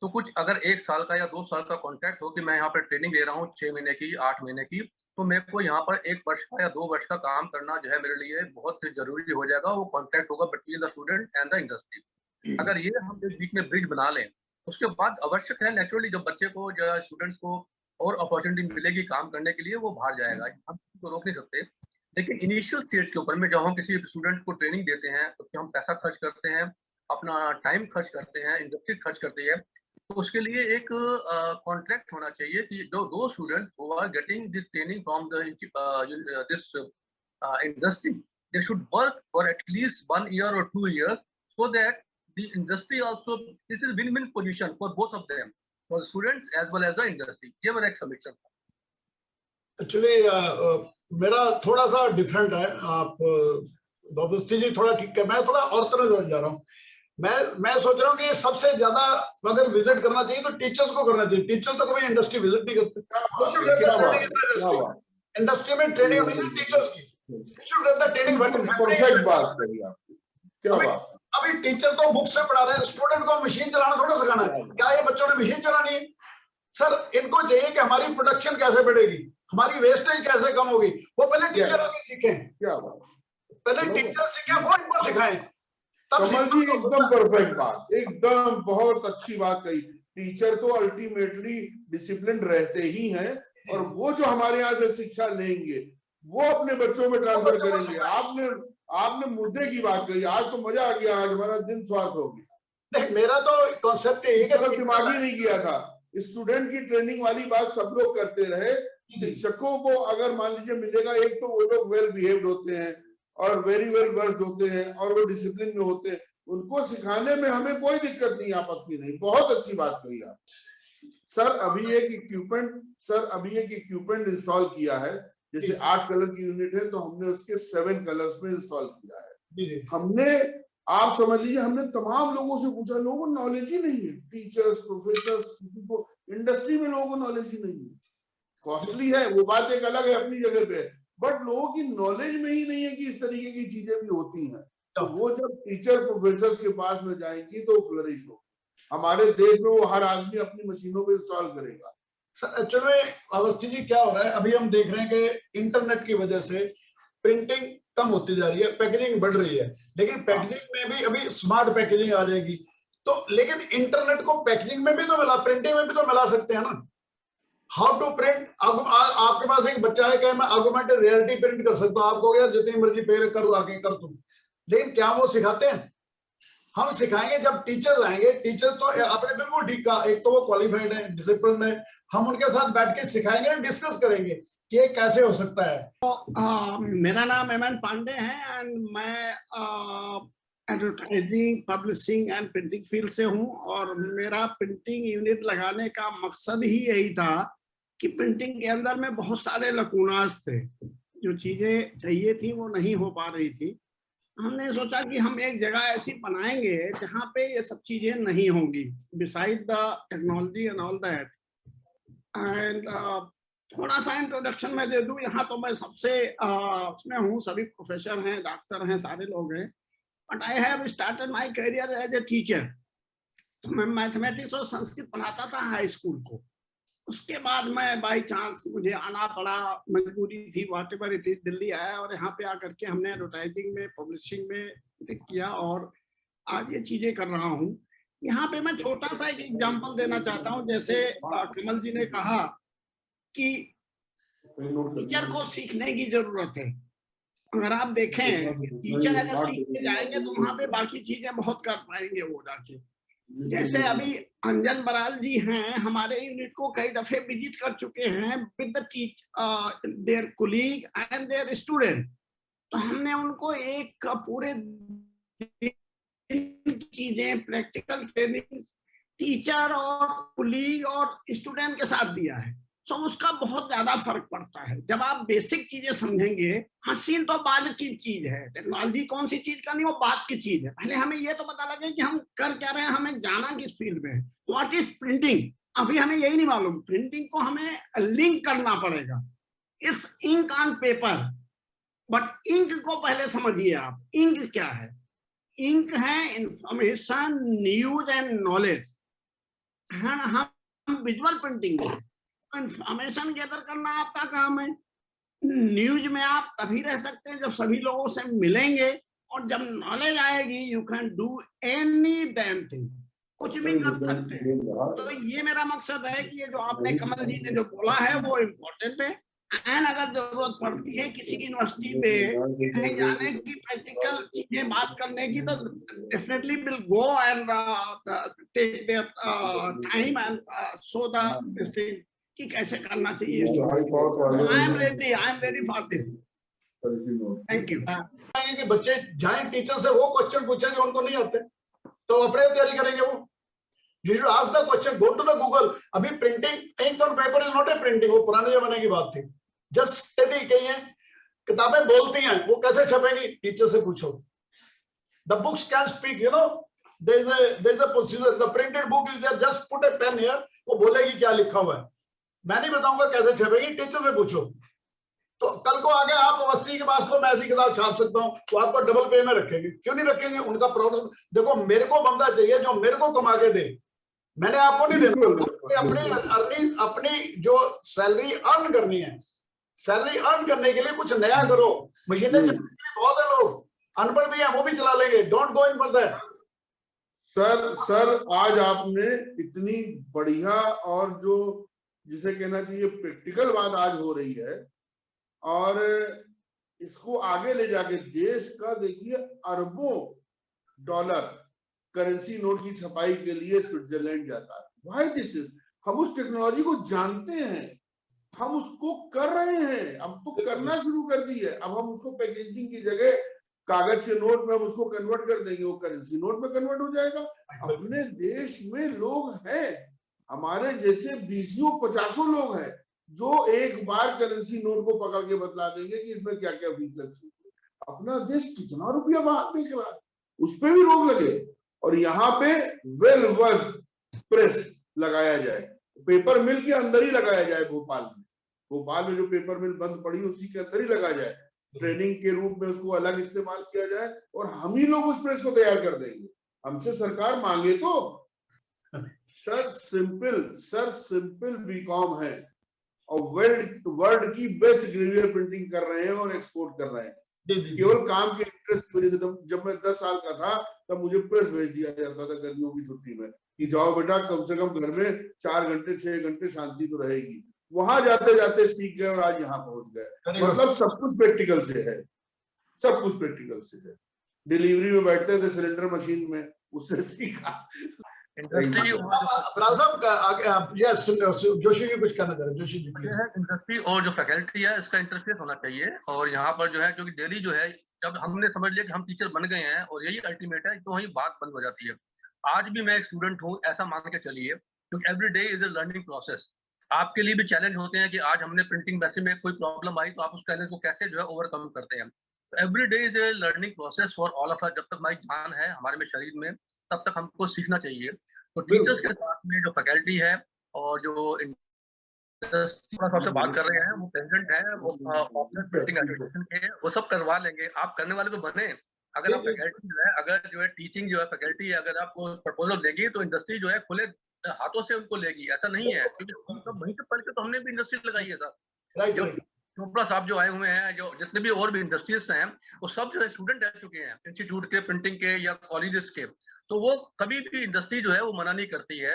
तो कुछ अगर 1 साल का या 2 साल का कॉन्ट्रैक्ट हो कि मैं यहाँ पर ट्रेनिंग ले रहा हूँ 6 महीने की, 8 महीने की, तो मेरे को यहाँ पर 1 वर्ष का या 2 वर्ष का काम करना जो है मेरे लिए बहुत जरूरी हो जाएगा। वो कॉन्ट्रैक्ट होगा between the student and the industry. अगर ये हम बीच में ब्रिज बना लें उसके बाद आवश्यक है नेचुरली जब बच्चे को या स्टूडेंट्स को और अपॉर्चुनिटी मिलेगी काम करने के लिए वो बाहर जाएगा, हम तो रोक नहीं सकते। लेकिन इनिशियल स्टेज के ऊपर में जब हम किसी स्टूडेंट को ट्रेनिंग देते हैं तो हम पैसा खर्च करते हैं, अपना टाइम खर्च करते हैं, इंडस्ट्री खर्च करती है, तो उसके लिए एक कॉन्ट्रैक्ट होना चाहिए कि दो student who are getting this training from this industry, they should work for at least 1 year or 2 years so that the industry also, this is win-win position for both of them, for students as well as the industry. ये मेरा एक समीक्षण था। Actually मेरा थोड़ा सा different है। आप अवस्थी जी थोड़ा ठीक है, मैं थोड़ा और तरह जा रहा हूँ। मैं सोच रहा हूँ कि सबसे ज्यादा अगर विजिट करना चाहिए तो टीचर्स को करना चाहिए। टीचर तो कभी इंडस्ट्री विजिट नहीं करते। इंडस्ट्री में ट्रेनिंग होनी चाहिए टीचर्स की। परफेक्ट बात कही आपने, क्या बात। अभी टीचर तो बुक से पढ़ा रहे हैं, स्टूडेंट को मशीन चलाना थोड़ा सिखाना है। क्या ये बच्चों ने मशीन चलानी है? सर इनको चाहिए कि हमारी प्रोडक्शन कैसे बढ़ेगी, हमारी वेस्टेज कैसे कम होगी, वो पहले टीचर सीखें। क्या बात। पहले टीचर सीखे वो इनको सिखाएं। कमल जी एकदम परफेक्ट बात, एकदम बहुत अच्छी बात कही। टीचर तो अल्टीमेटली डिसिप्लिन रहते ही हैं और वो जो हमारे यहाँ से शिक्षा लेंगे वो अपने बच्चों में ट्रांसफर करेंगे। आपने मुद्दे की बात कही, आज तो मजा आ गया, आज हमारा दिन स्वार्थ हो गया। नहीं, मेरा तो कॉन्सेप्ट यही है कि दिमाग ही नहीं किया था। स्टूडेंट की ट्रेनिंग वाली बात सब लोग करते रहे। शिक्षकों को अगर मान लीजिए मिलेगा, एक तो वो लोग वेल बिहेव्ड होते हैं और वेरी वेल वर्स्ड होते हैं और वो डिसिप्लिन में होते हैं, उनको सिखाने में हमें कोई दिक्कत नहीं, आपत्ति नहीं। बहुत अच्छी बात कही आप। सर अभी एक इक्विपमेंट इंस्टॉल किया है, जैसे 8 कलर की यूनिट है तो हमने उसके 7 कलर्स में इंस्टॉल किया है। हमने, आप समझ लीजिए, हमने तमाम लोगों से पूछा, लोगों को नॉलेज ही नहीं है। टीचर्स, प्रोफेसर्स, किसी को इंडस्ट्री में लोगों को नॉलेज ही नहीं है। कॉस्टली है वो बात एक अलग है, अपनी जगह पे, बट लोगों की नॉलेज में ही नहीं है कि इस तरीके की चीजें भी होती हैं। तो वो जब टीचर प्रोफेसर्स के पास में जाएंगी तो फ्लरिश हो। हमारे देश में वो हर आदमी अपनी मशीनों पे इंस्टॉल करेगा। सर एक्चुअली में अवस्थी जी क्या हो रहा है, अभी हम देख रहे हैं कि इंटरनेट की वजह से प्रिंटिंग कम होती जा रही है, पैकेजिंग बढ़ रही है, लेकिन पैकेजिंग में भी अभी स्मार्ट पैकेजिंग आ जाएगी। तो लेकिन इंटरनेट को पैकेजिंग में भी तो मिला, प्रिंटिंग में भी तो मिला सकते हैं ना। हाउ टू प्रिंट, आपके पास एक बच्चा है कि मैं ऑगमेंटेड रियलिटी प्रिंट कर सकता हूँ, आप कहोगे यार जितनी मर्जी पे कर आके कर तुम, लेकिन क्या वो सिखाते हैं? हम सिखाएंगे जब टीचर आएंगे। टीचर तो आपने बिल्कुल ठीक कहा, एक तो वो क्वालिफाइड है, डिसिप्लिन है, हम उनके साथ बैठ के सिखाएंगे, डिस्कस करेंगे कि ये कैसे हो सकता है। तो मेरा नाम एमएन पांडे है एंड मैं advertising, publishing and printing field से हूँ और मेरा प्रिंटिंग यूनिट लगाने का मकसद ही यही था कि प्रिंटिंग के अंदर में बहुत सारे लकूनास थे, जो चीजें चाहिए थी वो नहीं हो पा रही थी। हमने सोचा कि हम एक जगह ऐसी बनाएंगे जहाँ पे ये सब चीजें नहीं होंगी, beside the technology and all that. And थोड़ा सा इंट्रोडक्शन मैं दे दूं, यहाँ तो मैं सबसे उसमें हूँ, सभी प्रोफेसर हैं, डॉक्टर हैं, सारे लोग हैं, but I have started my career as a teacher. तो मैं मैथमेटिक्स और संस्कृत पढ़ाता था हाई स्कूल को। उसके बाद मैं बाई चांस मुझे आना पड़ा, मजबूरी थी, व्हाटएवर इट इज, दिल्ली आया और यहाँ पे आकर के हमने एडवर्टाइजिंग में, पब्लिशिंग में किया और आज ये चीजें कर रहा हूँ। यहाँ पे मैं छोटा सा एक एग्जांपल देना चाहता हूँ। जैसे कमल जी ने कहा कि टीचर को सीखने की जरूरत है। अगर आप देखें टीचर अगर सीख के जाएंगे तो वहाँ पे बाकी चीजें बहुत कर पाएंगे वो जाके। जैसे अभी अंजन बराल जी हैं, हमारे यूनिट को कई दफे विजिट कर चुके हैं with the their colleague and their student. तो हमने उनको एक पूरे चीजें, प्रैक्टिकल ट्रेनिंग टीचर और कोलीग और स्टूडेंट के साथ दिया है। तो उसका बहुत ज्यादा फर्क पड़ता है। जब आप बेसिक चीजें समझेंगे, मशीन तो बाद की चीज है, टेक्नोलॉजी कौन सी चीज का नहीं, वो बात की चीज है। पहले हमें ये तो पता लगे कि हम कर क्या रहे हैं, हमें जाना किस फील्ड में है। व्हाट इज प्रिंटिंग, अभी हमें यही नहीं मालूम। प्रिंटिंग को हमें लिंक करना पड़ेगा। It's ink on paper, but ink को पहले समझिए आप, इंक क्या है? इंक है इंफॉर्मेशन, न्यूज एंड नॉलेज। हम विजुअल प्रिंटिंग है, इंफॉर्मेशन गैदर करना आपका काम है। न्यूज में आप तभी रह सकते हैं जब सभी लोगों से मिलेंगे, और जब नॉलेज आएगी you can do any damn thing, कुछ भी कर सकते हैं। तो ये मेरा मकसद है कि ये जो आपने कमल जी ने जो बोला है वो इम्पोर्टेंट है। एंड अगर जरूरत पड़ती है किसी यूनिवर्सिटी में कहीं जाने की, प्रैक्टिकल चीजें बात करने की, तो definitely will go and take their time and show the thing कि कैसे करना चाहिए। I am ready for this. Thank you. कि बच्चे जाएं टीचर से, वो क्वेश्चन पूछें जो उनको नहीं आते, तो अपने तैयारी करेंगे वो। You should ask the question, go to the Google. अभी printing, ink on paper is not a printing, वो पुराने जमाने की बात थी। Just study कही है, किताबें बोलती हैं, वो कैसे छपेगी टीचर से पूछो। The books can speak, you know. There is a procedure. The printed book is there. Just put a pen here. वो बोलेगी क्या लिखा हुआ है। मैं नहीं बताऊंगा कैसे छपेगी, टीचर से पूछो। तो कल को आगे आप अवस्थी के पास को मैं ऐसी किताब छाप सकता हूँ, वो आपको डबल पे में रखेंगे। क्यों नहीं रखेंगे? उनका प्रॉब्लम देखो, मेरे को बंदा चाहिए जो मेरे को कमा के दे, मैंने आपको नहीं देना। अपनी जो सैलरी अर्न करनी है, सैलरी अर्न करने के लिए कुछ नया करो। मशीनें चलाने के लिए बहुत है लोग, अनपढ़ भी है, वो भी चला लेंगे। Don't go in for that. Sir आज आपने इतनी बढ़िया और जो जिसे कहना चाहिए प्रैक्टिकल बात आज हो रही है, और इसको आगे ले जाके देश का देखिए अरबों डॉलर करेंसी नोट की छपाई के लिए स्विट्जरलैंड जाता है। Why this is? हम उस टेक्नोलॉजी को जानते हैं, हम उसको कर रहे हैं, अब तो करना शुरू कर दी है। अब हम उसको पैकेजिंग की जगह कागज के नोट में हम उसको कन्वर्ट कर देंगे, वो करेंसी नोट में कन्वर्ट हो जाएगा। अपने देश में लोग हैं, हमारे जैसे 20-50 लोग हैं जो एक बार करेंसी नोट को पकड़ के बतला देंगे कि इसमें क्या क्या फीचर्स है। अपना देश कितना रुपया बाहर देख रहा है, उस पर भी रोक लगे और यहाँ पे वेल वर्स प्रेस लगाया जाए, पेपर मिल के अंदर ही लगाया जाए। भोपाल में जो पेपर मिल बंद पड़ी उसी के अंदर ही लगाया जाए, ट्रेनिंग के रूप में उसको अलग इस्तेमाल किया जाए और हम ही लोग उस प्रेस को तैयार कर देंगे। हमसे सरकार मांगे तो। सर सिंपल बीकॉम है और वर्ल्ड की बेस्ट ग्रेवियर प्रिंटिंग कर रहे हैं और एक्सपोर्ट कर रहे हैं। केवल काम के इंटरेस्ट की वजह से जब मैं 10 साल का था तब मुझे प्रेस भेज दिया जाता था गर्मियों की छुट्टी में कि जाओ बेटा, कम से कम घर में 4 घंटे 6 घंटे शांति तो रहेगी। वहां जाते जाते सीख गए और आज यहाँ पहुंच गए। मतलब सब कुछ प्रैक्टिकल से है, सब कुछ प्रैक्टिकल से है। डिलीवरी में बैठते थे सिलेंडर मशीन में, उससे सीखा। इंडस्ट्री जोशी जी कुछ कहना चाह रहे हैं। जोशी जी प्लीज। इंडस्ट्री और जो फैकल्टी है इसका इंटरफेस होना चाहिए। और यहाँ पर जो है, क्योंकि डेली जो है जब हमने समझ लिया कि हम टीचर बन गए हैं और यही अल्टीमेट है, तो वही बात बंद हो जाती है। आज भी मैं एक स्टूडेंट हूँ, ऐसा मान के चलिए, क्योंकि every day is a learning process. आपके लिए भी चैलेंज होते हैं कि आज हमने प्रिंटिंग वैसे में कोई प्रॉब्लम आई तो आप उस चैलेंज को कैसे जो है ओवरकम करते हैं। तो every day is a learning process for all of us. जब तक हमारी जान है हमारे में, शरीर में, तब तक हमको सीखना चाहिए। तो टीचर्स के साथ में जो फैकल्टी है और जो सबसे बात कर रहे हैं वो प्रेसिडेंट है, वो प्रिंटिंग एसोसिएशन के, वो सब करवा लेंगे। आप करने वाले तो बने। अगर आप फैकल्टी जो है, अगर जो है टीचिंग जो है फैकल्टी है, अगर आपको प्रपोजल देगी तो इंडस्ट्री जो है खुले हाथों से उनको लेगी। ऐसा नहीं है, क्योंकि हम सब वहीं से पढ़ के तो हमने भी इंडस्ट्री लगाई है सर। जो चोपड़ा साहब जो आए हुए हैं, जो जितने भी और भी इंडस्ट्रीज हैं, वो सब जो है स्टूडेंट रह चुके हैं इंस्टीट्यूट के, प्रिंटिंग के या कॉलेजेस के। तो वो कभी भी इंडस्ट्री जो है वो मना नहीं करती है,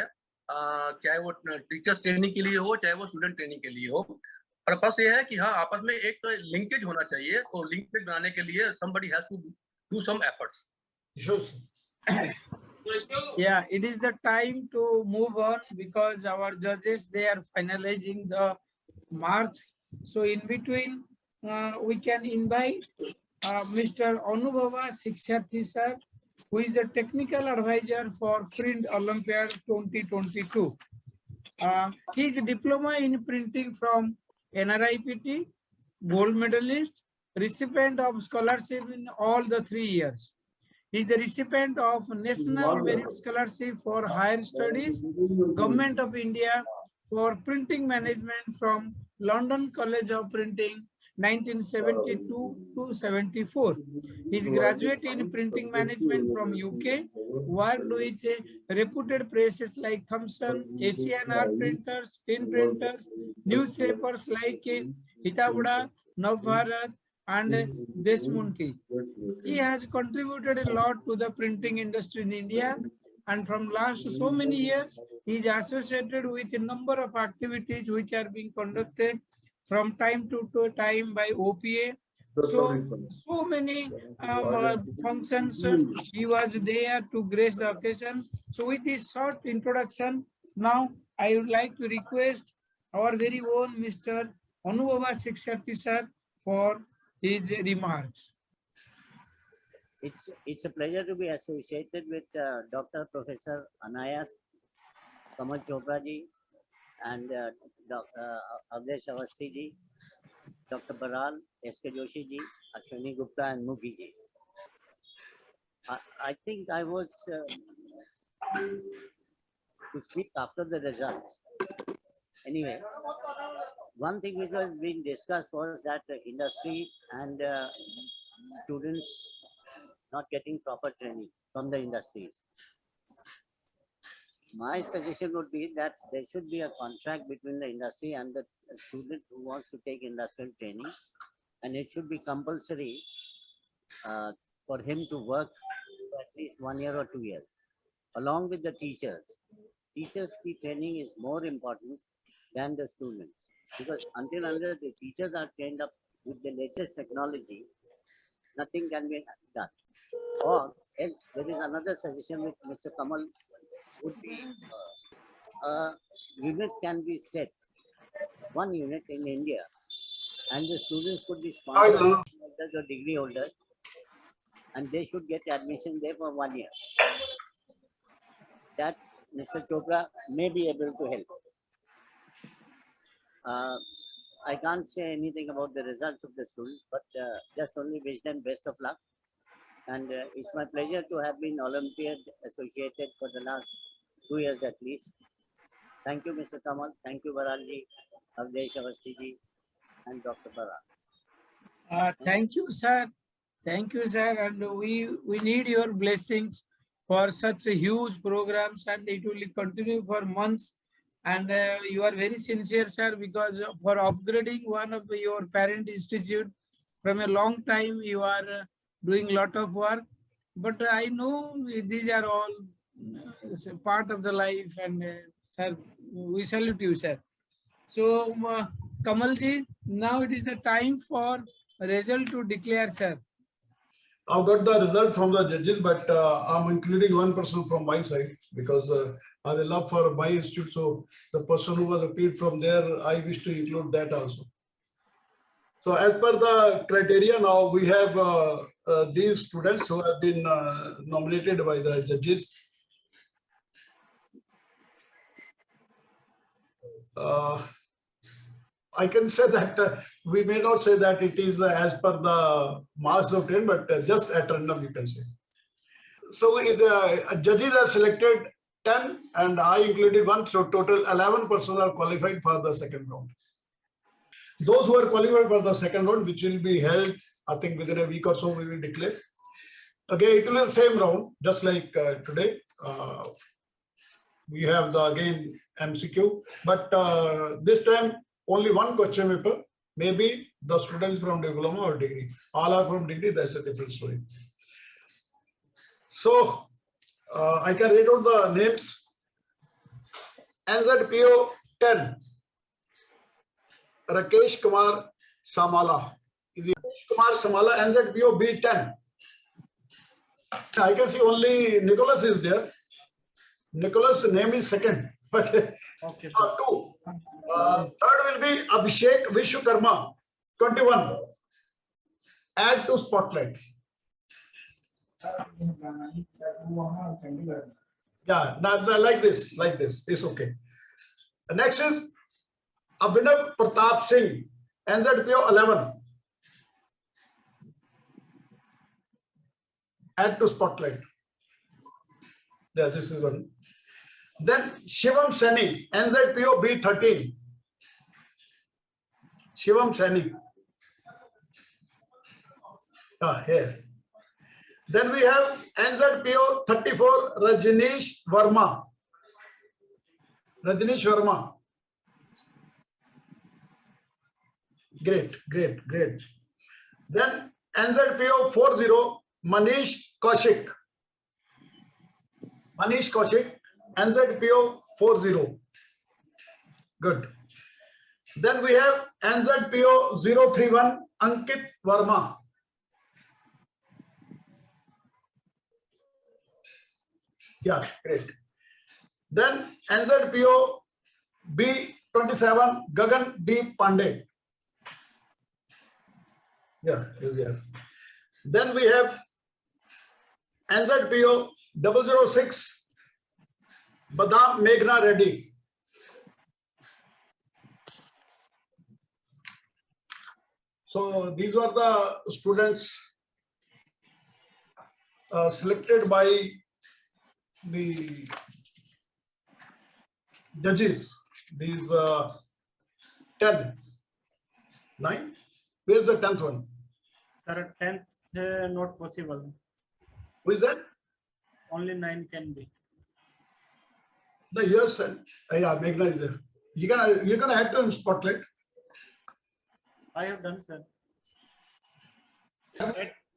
चाहे वो टीचर्स ट्रेनिंग के लिए हो, चाहे वो स्टूडेंट ट्रेनिंग के लिए हो। पर्पस ये है कि हाँ, आपस में एक लिंकेज होना चाहिए। तो लिंकेज बनाने के लिए somebody has to do some efforts. Yeah, it is the time to move on because our judges, they are finalizing the marks. So in between, we can invite Mr. Anubhava Shiksharthi sir, who is the technical advisor for Print Olympiad 2022. His diploma in printing from NRIPT, gold medalist, recipient of scholarship in all the 3 years. He is the recipient of National Merit Scholarship for Higher Studies, Government of India for Printing Management from London College of Printing, 1972 to 74. He is graduate in Printing Management from UK, worked with reputed presses like Thomson, Asian Art Printers, Tin Printers, newspapers like Hitabuda, Navbharat, and Desmunti. He has contributed a lot to the printing industry in India, and from last so many years, he is associated with a number of activities which are being conducted from time to time by OPA. So many functions he was there to grace the occasion. So with this short introduction, now I would like to request our very own Mr. Anubhava Shiksharthi sir for his remarks. It's a pleasure to be associated with Dr. Professor Anayat, Kamal Chopra ji, and Avdesh Awasthi ji, Dr. Baral, S.K. Joshi ji, Ashwini Gupta, and Mukhi ji. I think I was to speak after the results. Anyway, one thing which was being discussed was that the industry and students not getting proper training from the industries. my suggestion would be that there should be a contract between the industry and the student who wants to take industrial training, and it should be compulsory for him to work for at least 1 year or 2 years, along with the teachers. Teachers' key training is more important than the students, because until the teachers are trained up with the latest technology, nothing can be done. Or else, there is another suggestion which Mr. Kamal would be, a unit can be set, one unit in India, and the students could be sponsored holders or degree holders, and they should get admission there for 1 year. That Mr. Chopra may be able to help. I can't say anything about the results of the students, but just only wish them best of luck. And it's my pleasure to have been Olympiad associated for the last 2 years at least. Thank you, Mr. Kamal. Thank you, Baralji, Avdesh Avastiji, and Dr. Baral. Thank you, sir. Thank you, sir. And we need your blessings for such a huge programs, and it will continue for months. And you are very sincere, sir, because for upgrading one of your parent institute from a long time, you are doing a lot of work. But I know these are all part of the life, and sir, we salute you, sir. So, Kamalji, now it is the time for result to declare, sir. I've got the result from the judges, but I'm including one person from my side because I have a love for my institute. So the person who was appealed from there, I wish to include that also. So as per the criteria now, we have these students who have been nominated by the judges. I can say that we may not say that it is as per the marks of 10, but just at random you can say. So the judges are selected 10 and I included one, so total 11 persons are qualified for the second round. Those who are qualified for the second round, which will be held, I think within a week or so, we will declare. Again, it will be the same round, just like today. We have the again MCQ, but this time only one question paper, maybe the students from diploma or degree. All are from degree, that's a different story. So I can read out the names. NZPO 10, Rakesh Kumar Samala. Rakesh Kumar Samala, NZPO B10. I can see only Nicholas is there. Nicholas' name is second, but okay, two. Third will be Abhishek Vishwakarma, 21. Add to spotlight. Yeah, like this, it's okay. The next is Abhinav Pratap Singh, NZPO 11. Add to spotlight. Yeah, this is one. Then Shivam Sani, NZPO B13. Shivam Sani. Here. Then we have NZPO 34, Rajneesh Verma. Rajneesh Verma. Great. Then NZPO 40, Manish Kaushik. Manish Kaushik, NZPO 40. Good. Then we have NZPO 031, Ankit Verma. Yeah, great. Then NZPO B27, Gagan D. Pandey. Yeah, he's here. Then we have NZPO 006, Badam Meghna Reddy. So these were the students selected by the judges. These 10, 9. Where's the 10th one? Sir, 10th not possible. Who is that? Only 9 can be. Yes, yeah, Meghna is there. You can add to him spotlight. I have done, sir.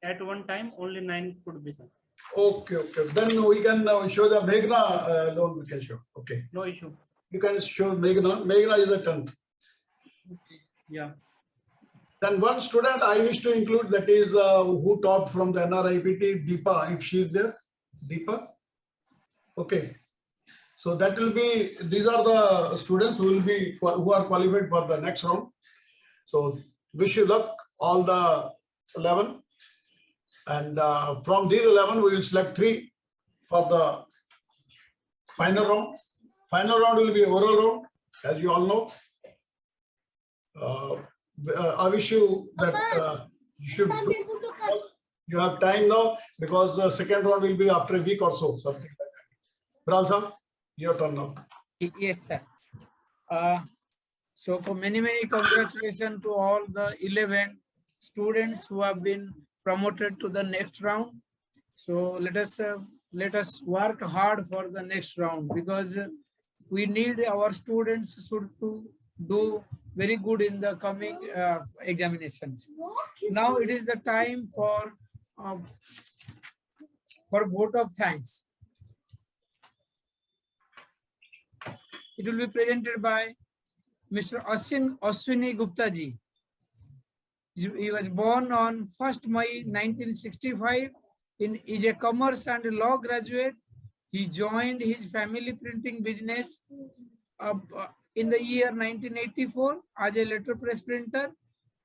At one time, only 9 could be, sir. Okay. Then we can show the Meghna alone. We can show. Okay. No issue. You can show Meghna. Meghna is the 10th. Okay. Yeah. Then one student I wish to include, that is who topped from the NRIPT, Deepa, if she is there. Deepa. Okay. So that will be, these are the students who are qualified for the next round. So wish you luck, all the 11. And from these 11, we will select 3 for the final round. Final round will be oral round, as you all know. I wish you that you have time now, because the second round will be after a week or so, something like that. Bralsa, your turn now. Yes, sir. So for many congratulations to all the 11 students who have been promoted to the next round. So let us work hard for the next round, because we need our students to do very good in the coming examinations. Now it is the time for vote of thanks. It will be presented by Mr. Ashwini Gupta ji. He was born on 1st May 1965. Is a commerce and law graduate. He joined his family printing business in the year 1984 as a letterpress printer.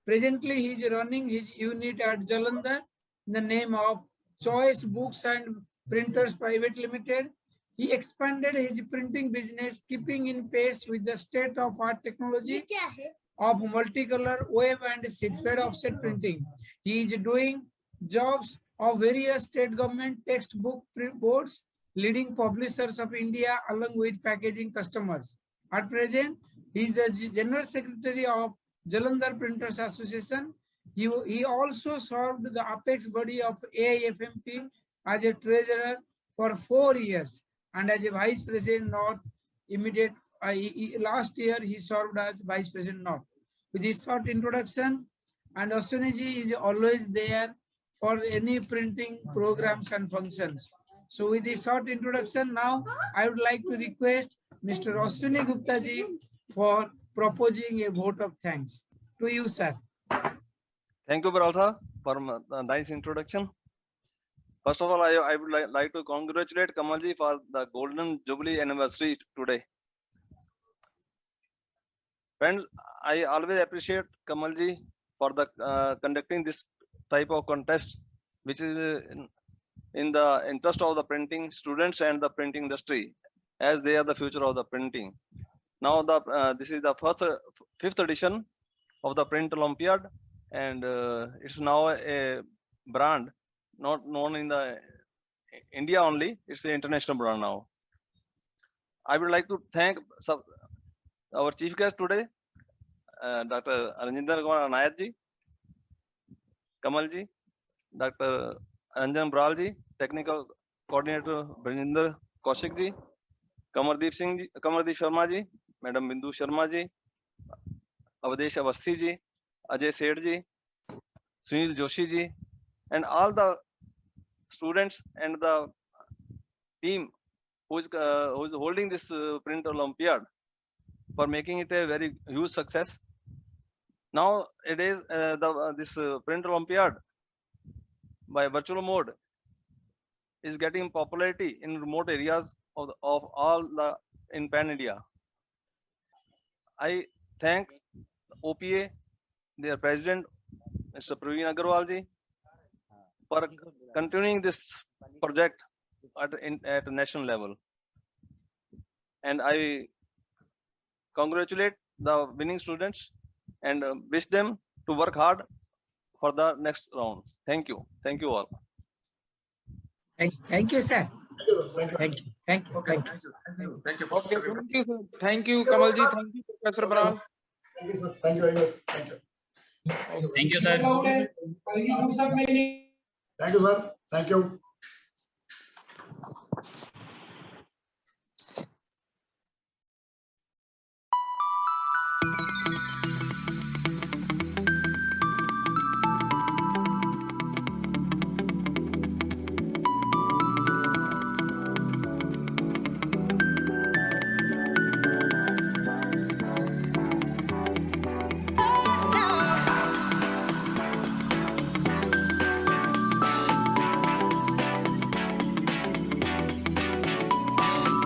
Presently, he is running his unit at Jalandhar in the name of Choice Books and Printers Private Limited. He expanded his printing business, keeping in pace with the state-of-art technology of multicolor wave and sheet-fed offset printing. He is doing jobs of various state government textbook boards, leading publishers of India, along with packaging customers. At present, he is the General Secretary of Jalandhar Printers Association. He also served the apex body of AIFMP as a treasurer for 4 years and as a vice president North. Last year he served as vice president North. With this short introduction, and Ashwini ji is always there for any printing programs and functions. So with this short introduction, now I would like to request Mr. Ashwini Gupta ji for proposing a vote of thanks. To you, sir. Thank you, Bralsa, for a nice introduction. First of all, I would like to congratulate Kamalji for the Golden Jubilee anniversary today. Friends, I always appreciate Kamalji for the conducting this type of contest, which is in the interest of the printing students and the printing industry, as they are the future of the printing. Now, this is the 5th edition of the Print Olympiad, and it's now a brand not known in the India only. It's an international brand now. I would like to thank our chief guest today, Dr. Ranjinder Kumar Anayat ji, Kamal ji, Dr. Ranjan Bral ji, technical coordinator Brajinder Kaushik ji, Kamardeep Sharma ji, Madam Bindu Sharma ji, Avdesh Avasthi ji, Ajay Seth ji, Sunil Joshi ji, and all the students and the team who is holding this Print Olympiad for making it a very huge success. Now it is this Print Olympiad by virtual mode is getting popularity in remote areas of all the in Pan India. I thank OPA, their president, Mr. Praveen Agarwal ji, for continuing this project at a national level. And I congratulate the winning students and wish them to work hard for the next round. Thank you. Thank you all. Thank you, sir. Thank you. Okay, thank you, Kamalji. Thank you, Professor Baral. Thank you, sir. Thank you very much. Thank you. Thank you, sir. Thank you, sir. Thank you.